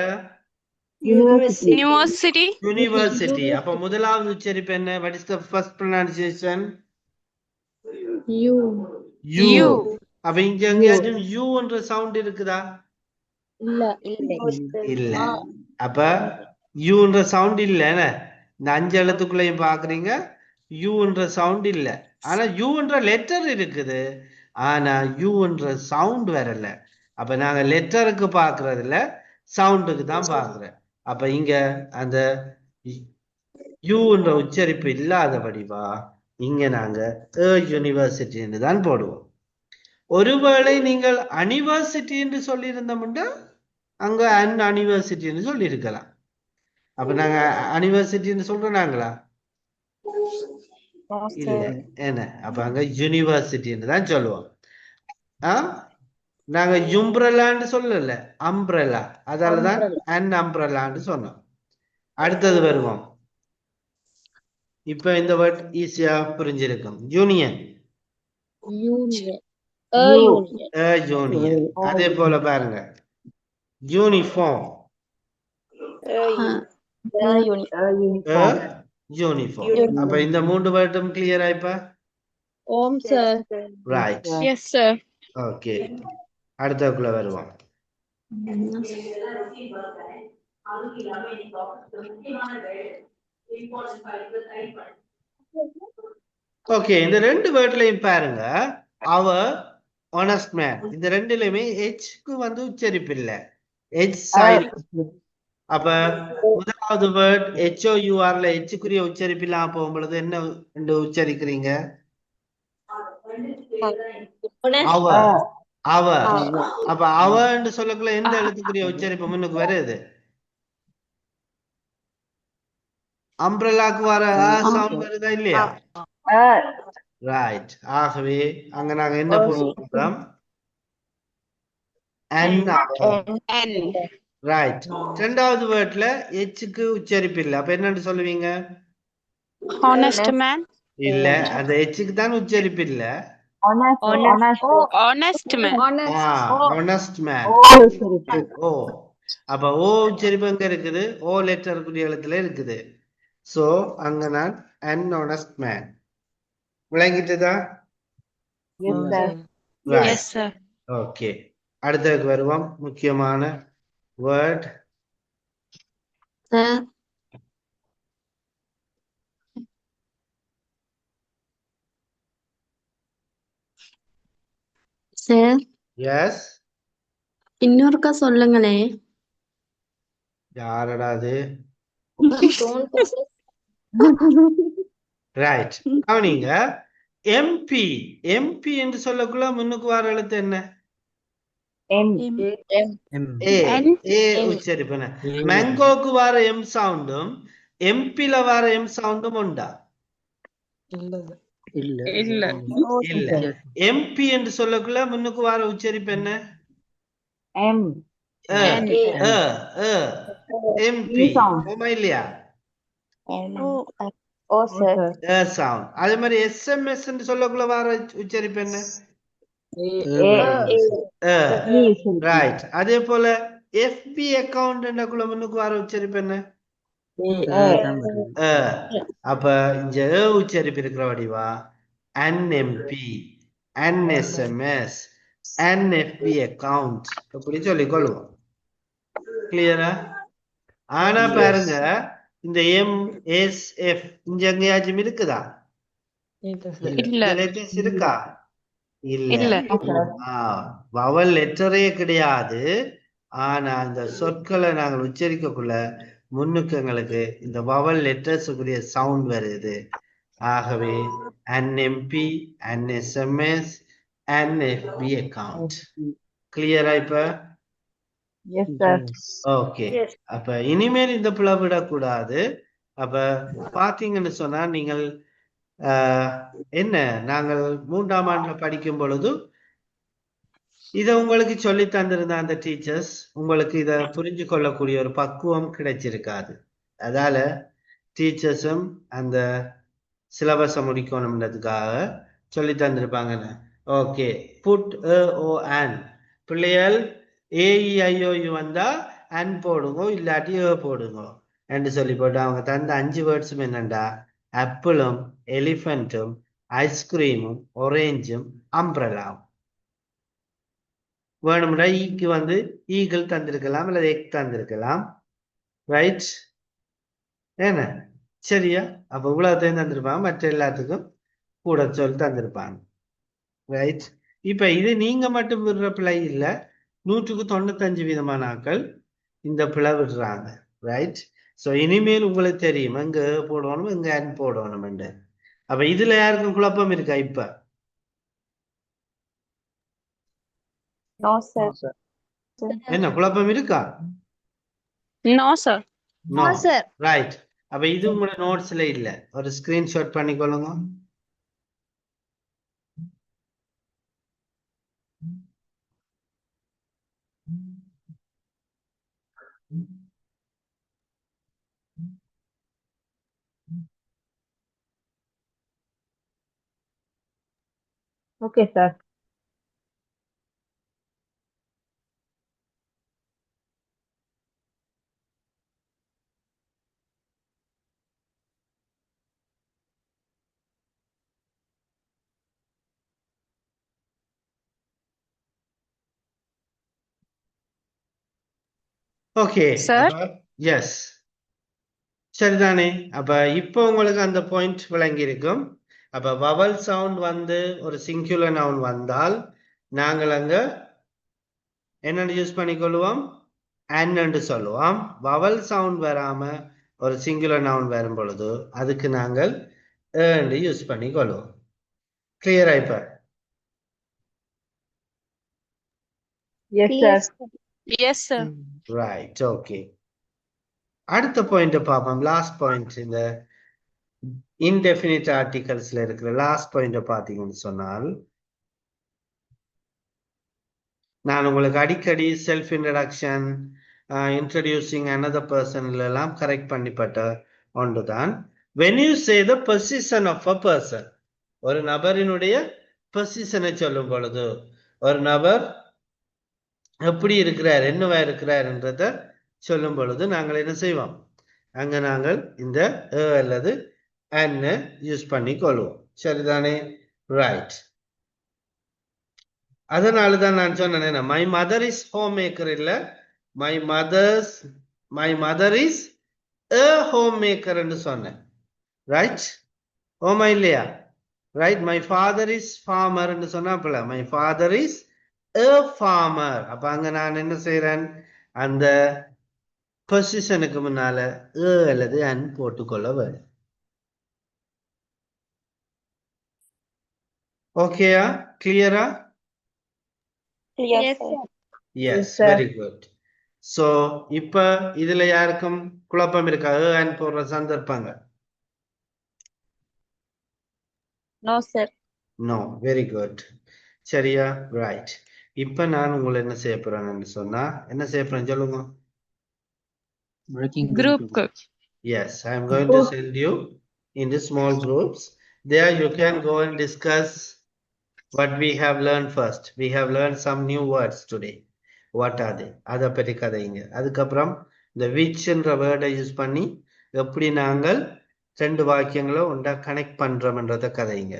யூனிவர்சிட்டி. அப்ப முதலாவது உச்சரிப்பு என்ன? what is the first pronunciation? You. அப்ப இங்க எங்கேயாச்சும் யூ என்ற சவுண்ட் இருக்குதா? இல்ல. அப்ப யூ என்ற சவுண்ட் இல்ல. இந்த 5 எழுத்துக்குள்ளேயும் பாக்குறீங்க யூ என்ற சவுண்ட் இல்ல. ஆனா யூ என்ற லெட்டர் இருக்குது. ஆனா யூ என்ற சவுண்ட் வரல. அப்ப நாங்க லெட்டருக்கு பாக்குறது இல்ல, சவுண்டுக்கு தான் பாக்குறேன். அப்ப இங்க அந்த யூ என்ற உச்சரிப்பு இல்லாதபடிவா இங்க நாங்க யூனிவர்சிட்டி தான் போடுவோம். ஒருவேளை நீங்கள் அனிவர்சிட்டி என்று சொல்லி இருந்தோம்னா அங்க அன் அனிவர்சிட்டி சொல்லி இருக்கலாம். அப்ப நாங்க அனிவர்சிட்டி சொல்றோம் நாங்களா? இல்ல. என்ன? அப்ப அங்க யூனிவர்சிட்டி தான் சொல்லுவோம். நாங்க யும்ப்ரெல்லான்னு சொல்லல, அம்ப்ரெல்லா. அதாலதான் அன் அம்ப்ரெல்லான்னு சொன்னோம். அடுத்தது வருவோம். இப்ப இந்த வேர்ட் ஈஸியா புரிஞ்சிருக்கும். யூனியன். யூனியன். அதே போல பாருங்க. யூனிஃபார்ம். யூனிஃபார்ம். அப்ப இந்த 3 வேர்டும் கிளியரா இப்ப? ரைட். Yes, sir. ஓகே. அடுத்தக்குள்ள வருவோம். ஓகே. இந்த 2 வேர்ட்லயும் பாருங்க. அவர் honest man. இந்த ரெண்டுலயுமே ஹெச்க்கு வந்து உச்சரிப்பு இல்ல. H silent. அப்ப முதலாவது வேர்ட் HOURல ஹெச்சுக்குரிய உச்சரிப்பு இல்லாம போகும்பொழுது என்ன என்று உச்சரிக்கிறீங்க? அவர். அவர். அப்ப அவன்னு சொல்லக்குள்ள எந்த எழுத்துக்குரிய உச்சரிப்பு முன்னுக்கு வருது? அம்ப்ரெல்லாக்கு வர சவுண்ட் வருதா இல்லையா? ரைட். ஆகவே அங்க நாங்க என்ன போடுறோம்? ரைட். ரெண்டாவது வேர்ட்ல ஹெச்க்கு உச்சரிப்பு இல்ல. அப்ப என்னன்னு சொல்லுவீங்க? Honest man. இல்ல, அந்த ஹெச்க்கு தான் உச்சரிப்பு இல்ல. Honest man. honest man. ஓ. அப்ப ஓ உச்சரிப்பு எங்க இருக்குது? ஓ லெட்டருக்குரிய எழுத்துல இருக்குது. சோ அங்க நான் an honest man. விளங்கிட்டதா? Yes, sir. Okay. அடுத்ததுக்கு வருவோம். முக்கியமான வேர்ட் சார் எஸ் இன்னொருக்கா சொல்லுங்களே. யாரடா அது? Don't possess. ரைட். கவனிங்க. எம்பி எம்பி என்று சொல்லக்குள்ள முன்னுக்கு வர எழுத்து என்ன? ஏ ஏ உச்சரிப்பன. மேங்கோக்கு வர எம் சவுண்டும் எம்பில வர எம் சவுண்டும் உண்டா? இல்ல. எம்பி என்று சொல்லக்குள்ள முன்னுக்கு வர உச்சரிப்பு என்ன? எம்பி. ஆமா இல்லையா? சவுண்ட். அதே மாதிரி எஸ்எம்எஸ் என்று சொல்லக்குள்ள வர உச்சரிப்பு என்ன? ரைட். அதே போல எஃபி அக்கவுண்ட் என்றக்குள்ள முன்னுக்கு வர உச்சரிப்பு என்ன? அப்ப இங்க உச்சரிப்பு இருக்கிற வடிவா என்எம்பி, என்எஸ்எம்எஸ், என்எஃபி அக்கவுண்ட் அப்படி சொல்லிக் கொள்வோம். கிளியரா? ஆனா பாருங்க, இந்த எம்எஸ்எஃப் இங்க எங்கேயாச்சும் இருக்குதா? லெட்டர்ஸ் இருக்கா? இல்ல. வவல் லெட்டரே கிடையாது. ஆனா அந்த சொற்களை நாங்கள் உச்சரிக்கக்குள்ள முன்னுக்கு எங்களுக்கு இந்த வவல் லெட்டர்ஸுக்குரிய சவுண்ட் வருது. ஆகவே என்எம்பி, என்எஸ்எம்எஸ், என்எஃபி அக்கவுண்ட். கிளியரா இப்ப? ஓகே. அப்ப இனிமேல் இந்த பிளவிடக்கூடாது. அப்ப பாத்தீங்கன்னு சொன்னா நீங்கள் என்ன, நாங்கள் 3ஆம் ஆண்டுல படிக்கும் பொழுது இத உங்களுக்கு சொல்லி தந்திருந்த அந்த டீச்சர்ஸ் உங்களுக்கு இத புரிஞ்சு கொள்ளக்கூடிய ஒரு பக்குவம் கிடைச்சிருக்காது. அதால டீச்சர்ஸும் அந்த சிலபஸை முடிக்கணும்ன்றதுக்காக சொல்லி தந்திருப்பாங்க. ஓகே, புட் ஓ அன் பிள்ளைகள் ஏஇஐஓயு வந்தா அன் போடுங்க, இல்லாட்டி போடுங்க என்று சொல்லி போட்டு அவங்க தந்த 5 வேர்ட்ஸும் என்னண்டா ஆப்பிளும், எலிஃபென்ட்டும், ஐஸ்கிரீமும், ஒரேஞ்சும், அம்பிரலாவும். வேணும்னா ஈக்கு வந்து ஈகிள் தந்திருக்கலாம், இல்ல எக் தந்திருக்கலாம். ரைட்? என்ன சரியா? அப்ப இவ்வளவுத்தையும் தந்திருப்பாங்க, மற்ற எல்லாத்துக்கும் கூட சொல்லி தந்திருப்பாங்க. ரைட்? இப்ப இது நீங்க மட்டும் விடுற பிழை இல்ல, 100க்கு 95 விதமான ஆட்கள் இந்த பிழை விடுறாங்க. ரைட்? சோ இனிமேல் உங்களுக்கு தெரியும் எங்க போடணும், எங்க அன் போடணும். அப்ப இதுல யாருக்கும் குழப்பம் இருக்கா? இப்ப என்ன குழப்பம் இருக்கா? No, sir. நோ. ரைட். அப்ப இது உங்களோட நோட்ஸ்ல இல்ல, ஒரு ஸ்கிரீன்ஷாட் பண்ணிக்கொள்ளுங்க. Okay, sir. Okay Sir? Yes, சரிதானே? அப்ப இப்போ உங்களுக்கு அந்த பாயிண்ட் விளங்கி இருக்கும். அப்ப வவல் சவுண்ட் வந்து ஒரு சிங்குலர் நவுன் வந்தால் நாங்கள் அங்க என்னன்னு யூஸ் பண்ணிக்கொள்வோம்? அன் என்று சொல்லுவோம். வவல் சவுண்ட் வராம ஒரு சிங்குலர் நவுன் வரும் பொழுது அதுக்கு நாங்கள் என்று யூஸ் பண்ணிக்கொள்வோம். கிளியரா இப்ப? Yes, sir. Yes, sir. Right. Okay, அடுத்த பாயிண்ட் பார்ப்போம். லாஸ்ட் பாயிண்ட், இந்த இன்டெஃபினிட் ஆர்டிகல்ஸ்ல இருக்கிற லாஸ்ட் பாயிண்ட் பாத்தீங்கன்னு சொன்னால், நான் உங்களுக்கு அடிக்கடி self introduction, introducing another person எல்லாம் கரெக்ட் பண்ணிப்பட்ட ஒன்றுதான். when you say the position of a person, ஒரு நபரினுடைய பொசிஷனை சொல்லும் பொழுது ஒரு நபர் எப்படி இருக்கிறார், என்னவா இருக்கிறார்ன்றத சொல்லும் பொழுது நாங்கள் என்ன செய்வோம்? அங்க நாங்கள் இந்த அல்லது அன் யூஸ் பண்ணி கொள்வோம். சரிதானே? ரைட். அதனாலதான் நான் சொன்னேன், my mother is home maker இல்ல, my mother is a home மேக்கர்ன்னு சொன்னேன். ரைட்? ஓமா இல்லையா? ரைட். மை ஃபாதர் இஸ் ஃபார்மர்ன்னு சொன்னாப்பல, my father is a farmer. அப்ப அங்க நான் என்ன செய்றேன், அந்த பொசிஷனுக்கு முன்னால a அல்லது an போட்டுக்கொள்ள வேண்டும். ஓகேயா, கிளியரா? Yes, sir. Yes, sir. very good. So இப்ப இதுல யாருக்கும் குழப்பம் இருக்கா? a an போடுற சந்தர்ப்பங்கள். No, sir. No, very good. சரியா, ரைட். இப்ப நான் உங்களை என்ன செய்ய போறேன்னு சொன்னா, என்ன செய்ய போறேன் சொல்லுங்க. Group. Yes, I am going to send you in the small groups. There you can go and discuss what we have learned first. We have learned some new words today. What are they? அதை பற்றி கதைங்க. அதுக்கப்புறம் இந்த whichன்ற வேர்டை use பண்ணி எப்படி நாங்கள் ரெண்டு வாக்கியங்களை ஒன்றா கனெக்ட் பண்றோம்ன்றத கதைங்க.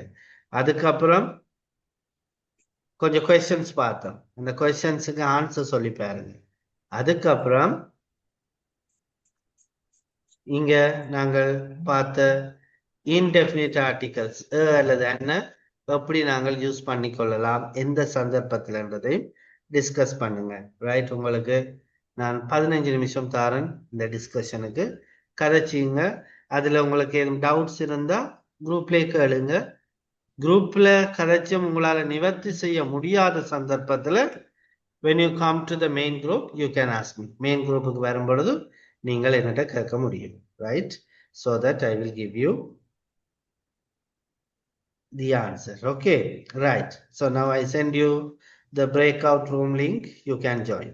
அதுக்கப்புறம் கொஞ்சம் கொஸ்டின்ஸ் பார்த்தோம். அந்த கொஸ்டின்ஸுக்கு ஆன்சர் சொல்லி பாருங்க. அதுக்கப்புறம் இங்க நாங்கள் பார்த்த இன்டெஃபினிட் ஆர்டிகல்ஸ் அல்லது என்ன எப்படி நாங்கள் யூஸ் பண்ணிக்கொள்ளலாம் எந்த சந்தர்ப்பத்தில்ன்றதை டிஸ்கஸ் பண்ணுங்க. ரைட், உங்களுக்கு நான் 15 நிமிஷம் தாரேன் இந்த டிஸ்கஷனுக்கு. கதைச்சிங்க. அதுல உங்களுக்கு எதுவும் டவுட்ஸ் இருந்தா குரூப்லேயே கேளுங்க. குரூப்ல கதைச்சும் உங்களால நிவர்த்தி செய்ய முடியாத சந்தர்ப்பத்துல when you come to the main group you can ask me. Main குரூப்புக்கு வரும் பொழுது நீங்கள் என்னட்ட கேட்க முடியும். Right, so that I will give you the answer. Okay, right. So now I send you the breakout room link. You can join.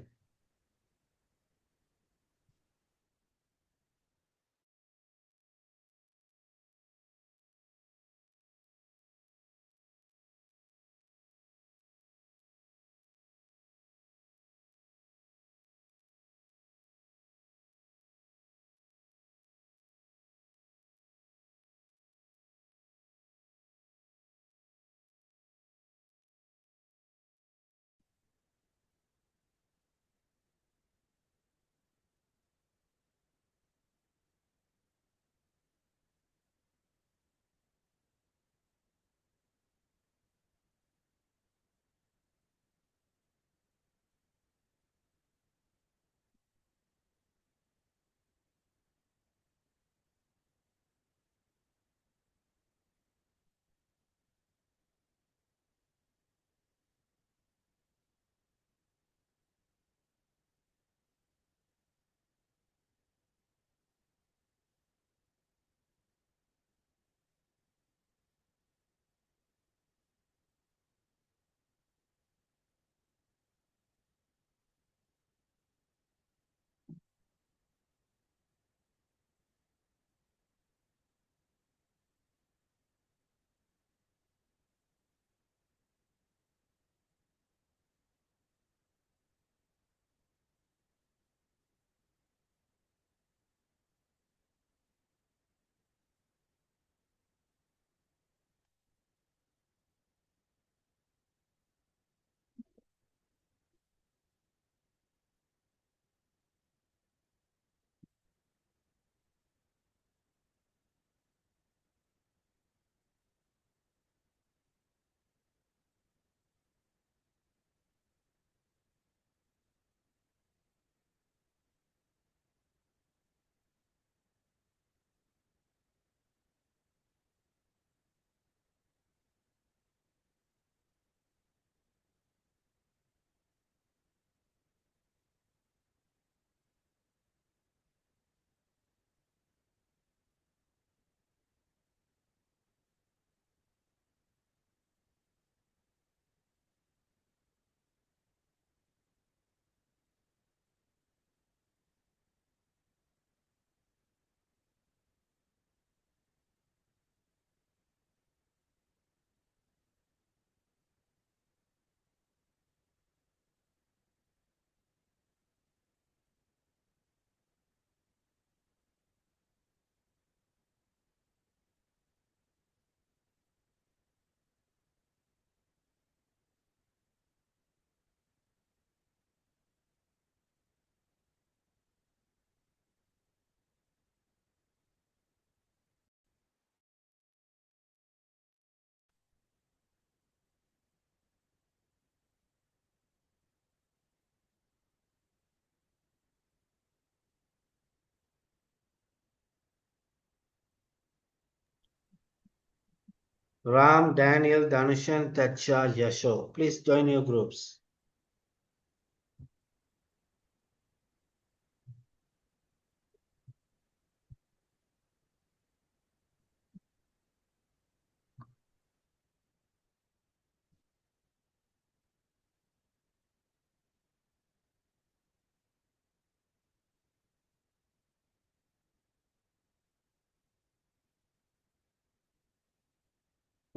Ram, Daniel, Dhanushan, Tacha, Yasho. Please join your groups.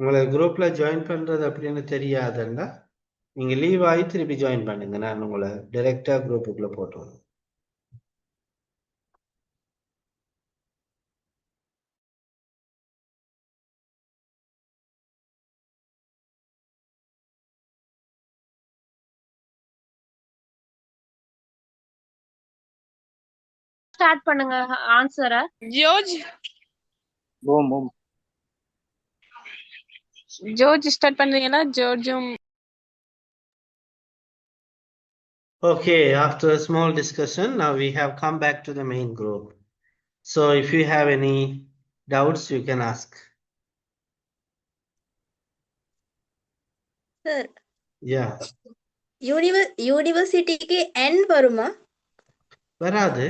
உங்களை குரூப்ல join பண்றது அப்படின்னு தெரியாதுன்னா நீங்க leave ஆகி திருப்பி join பண்ணுங்க. நான் உங்களை டைரக்டா குரூப்புக்குள்ள போட்டுருவேன். ஸ்டார்ட் பண்ணுங்க ஆன்சரை. George boom boom George start பண்றீங்களா? ஜோர்ஜும் Okay, after a small discussion, now we have come back to the main group. So if you have any doubts, you can ask. Sir, Yeah. யூனிவர்சிட்டிக்கு N வருமா? வராது.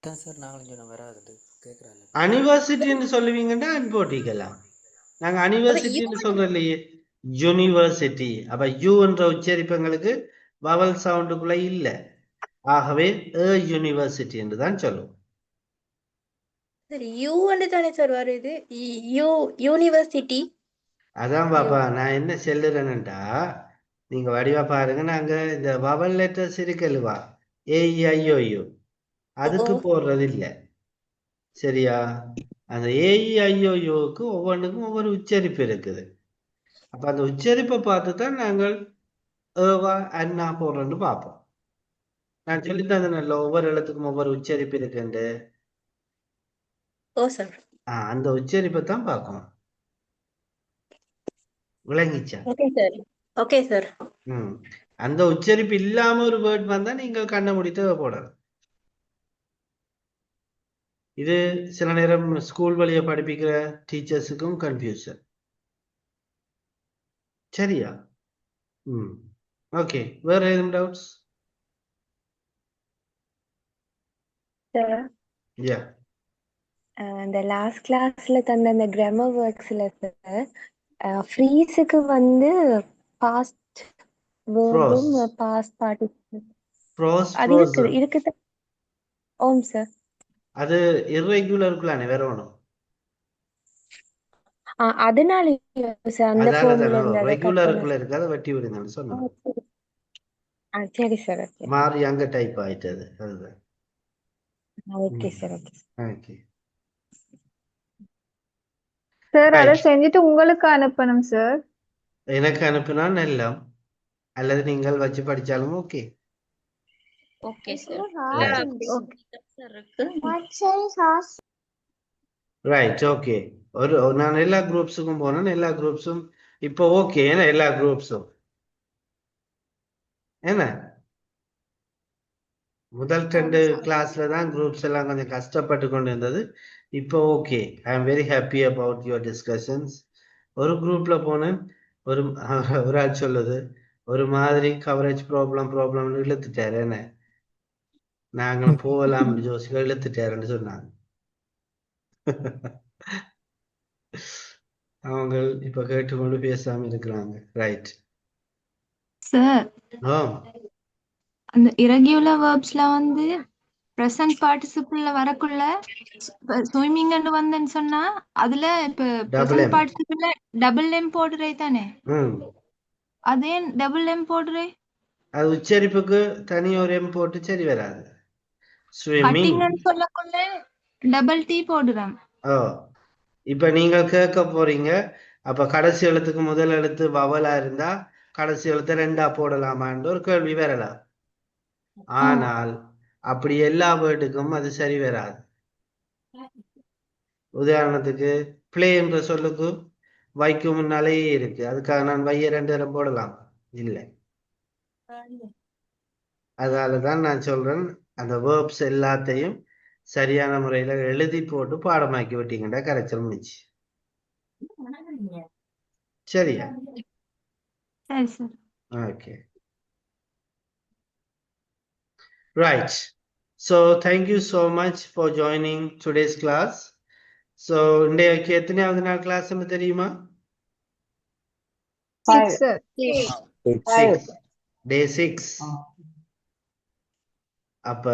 அதான் sir நாங்களும் சொன்னோம் வராது கேட்குறாங்க. அனிவர்சிட்டின்னு சொல்லுவீங்கன்னா an போட்டிக்கலாம். நாங்க அனிவர்சிட்டின்னு சொல்றோம் இல்லையே, யூனிவர்சிட்டி. அப்ப யூ என்ற உச்சரிப்பங்களுக்கு வவல் சவுண்டுக்குள்ள இல்ல. ஆகவே யூனிவர்சிட்டி என்று தான் சொல்லுவோம். சரி, யூ தானே சார் வருது? யூனிவர்சிட்டி. அதான் பாப்பா நான் என்ன சொல்லுறேன்னுட்டா, நீங்க வடிவா பாருங்க, நாங்க இந்த வவல் லெட்டர்ஸ் இருக்குல்லுவா, AEIOU அதுக்கு போடுறது இல்ல. சரியா? அந்த AEIOUக்கு ஒவ்வொன்றுக்கும் ஒவ்வொரு உச்சரிப்பு இருக்குது. அப்ப அந்த உச்சரிப்பை பார்த்து தான் நாங்கள் ஏவா அண்ணா போடுறோன்னு பார்ப்போம். நான் சொல்லி தந்தேன்ல ஒவ்வொரு எழுத்துக்கும் ஒவ்வொரு உச்சரிப்பு இருக்குண்டு. அந்த உச்சரிப்பை தான் பார்க்கணும். விளங்கிச்சா? Okay sir. அந்த உச்சரிப்பு இல்லாம ஒரு வேர்ட் வந்தா நீங்கள் கண்ண முடித்து போடணும். இது சில நேரம் ஸ்கூல் வழியா படிப்பிக்கிற டீச்சர்ஸுக்கும் கன்ஃபியூஷன். சரியா? ஓகே, வேற ஏதும் டவுட்ஸ்? யா. அந்த லாஸ்ட் கிளாஸ்ல தந்த அந்த கிராமர் ஒர்க்ஸ்ல ஃப்ரீஸுக்கு வந்து பாஸ்ட் வேர்பும் பாஸ்ட் பார்ட்டிசிபிள் அது இருக்குது. ஓம் சார். அது இர்ரெகுலருக்குலானே வேற ஒண்ணும். அதனால அந்த ஃபார்ம்ல இருந்து ரெகுலருக்குள்ள இருக்காத வெட்டி விடுங்கன்னு சொன்னேன். சரி சார். மாறி அங்க டைப் ஆயிட்டது. அதுதான். Okay sir. ஓகே சார், அதை செஞ்சுட்டு உங்களுக்கு அனுப்பணும் சார். எனக்கு அனுப்பினா எல்லாம் அல்லது நீங்கள் வச்சு படிச்சாலும் okay. Okay sir. Right, okay. நான் எல்லா குரூப்ஸுக்கும் போனேன். எல்லா குரூப்ஸும் இப்போ ஓகே. ஏன்னா எல்லா குரூப்ஸும் என்ன முதல் 2 கிளாஸ்ல தான் குரூப்ஸ் எல்லாம் கொஞ்சம் கஷ்டப்பட்டு கொண்டு இருந்தது. இப்போ okay. I am very happy about your discussions. ஒரு குரூப்ல போனேன், ஒரு ஆள் சொல்லுது ஒரு மாதிரி கவரேஜ் ப்ராப்ளம் இழுத்துட்டாரு. என்ன நாங்களும் போகலாம் ஜோசிகள் இழுத்துட்டாருன்னு சொன்னாங்க. அவங்க இப்ப கேட்டுக்கொண்டு பேசாம இருக்கிறாங்க. ரைட் சார், அந்த irregular verbsல வந்து present participleல வரக்குள்ள ஸ்விம்மிங் வந்துன்னு சொன்னா அதுல இப்ப present participleல டபுள் எம் போடுறே தானே? அதே டபுள் எம் போடுறே அது உச்சரிப்புக்கு தனி ஒரு எம் போட்டு சரி வராது. கட்டிங்னு சொல்லக்குள்ள டபுள் டி போடுறேன். இப்ப நீங்க கேட்க போறீங்க, அப்ப கடைசி எழுத்துக்கு முதல் எழுத்து வவலா இருந்தா கடைசி எழுத்து 2ஆ போடலாமான்னு ஒரு கேள்வி வரலாம். ஆனால் அப்படி எல்லா வேர்டுக்கும் அது சரி வராது. உதாரணத்துக்கு பிளே என்ற சொல்லுக்கு வைக்கு முன்னாலேயே இருக்கு, அதுக்காக நான் வைய 2 தரம் போடலாம் இல்லை. அதனாலதான் நான் சொல்றேன், அந்த வேர்ப்ஸ் எல்லாத்தையும் சரியான முறையில எழுதி போட்டு பாடமாக்கி விட்டீங்கன்னா கரைச்சல் முடிச்சு. சரியா? சரி sir. Okay. Right. So thank you so much for joining today's class. So இன்றைக்கு எத்தனையாவது நாள் கிளாஸ் தெரியுமா? 6 sir. 6. Day 6. அப்ப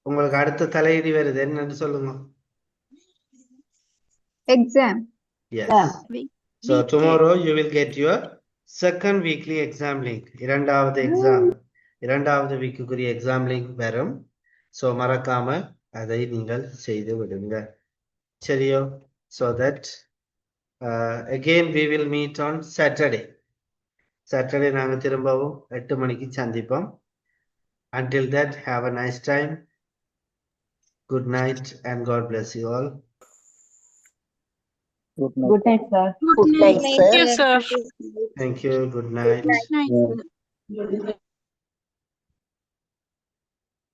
உங்களுக்கு அடுத்த தலையீடு வருது என்னன்னு சொல்லுங்க. Exam. Yes. So tomorrow you will get your second weekly exam link. இரண்டாவது எக்ஸாம், இரண்டாவது வீக்குக்குரிய எக்ஸாம் லிங்க் வரும். ஸோ மறக்காம அதை நீங்கள் செய்து விடுங்க. சரியோ? So that again we will meet on Saturday. Saturday நாங்க திரும்பவும் 8 மணிக்கு சந்திப்போம். Until that, have a nice time. Good night and God bless you all. Good night, sir. Good night, sir. Thank you. Good night. Good night.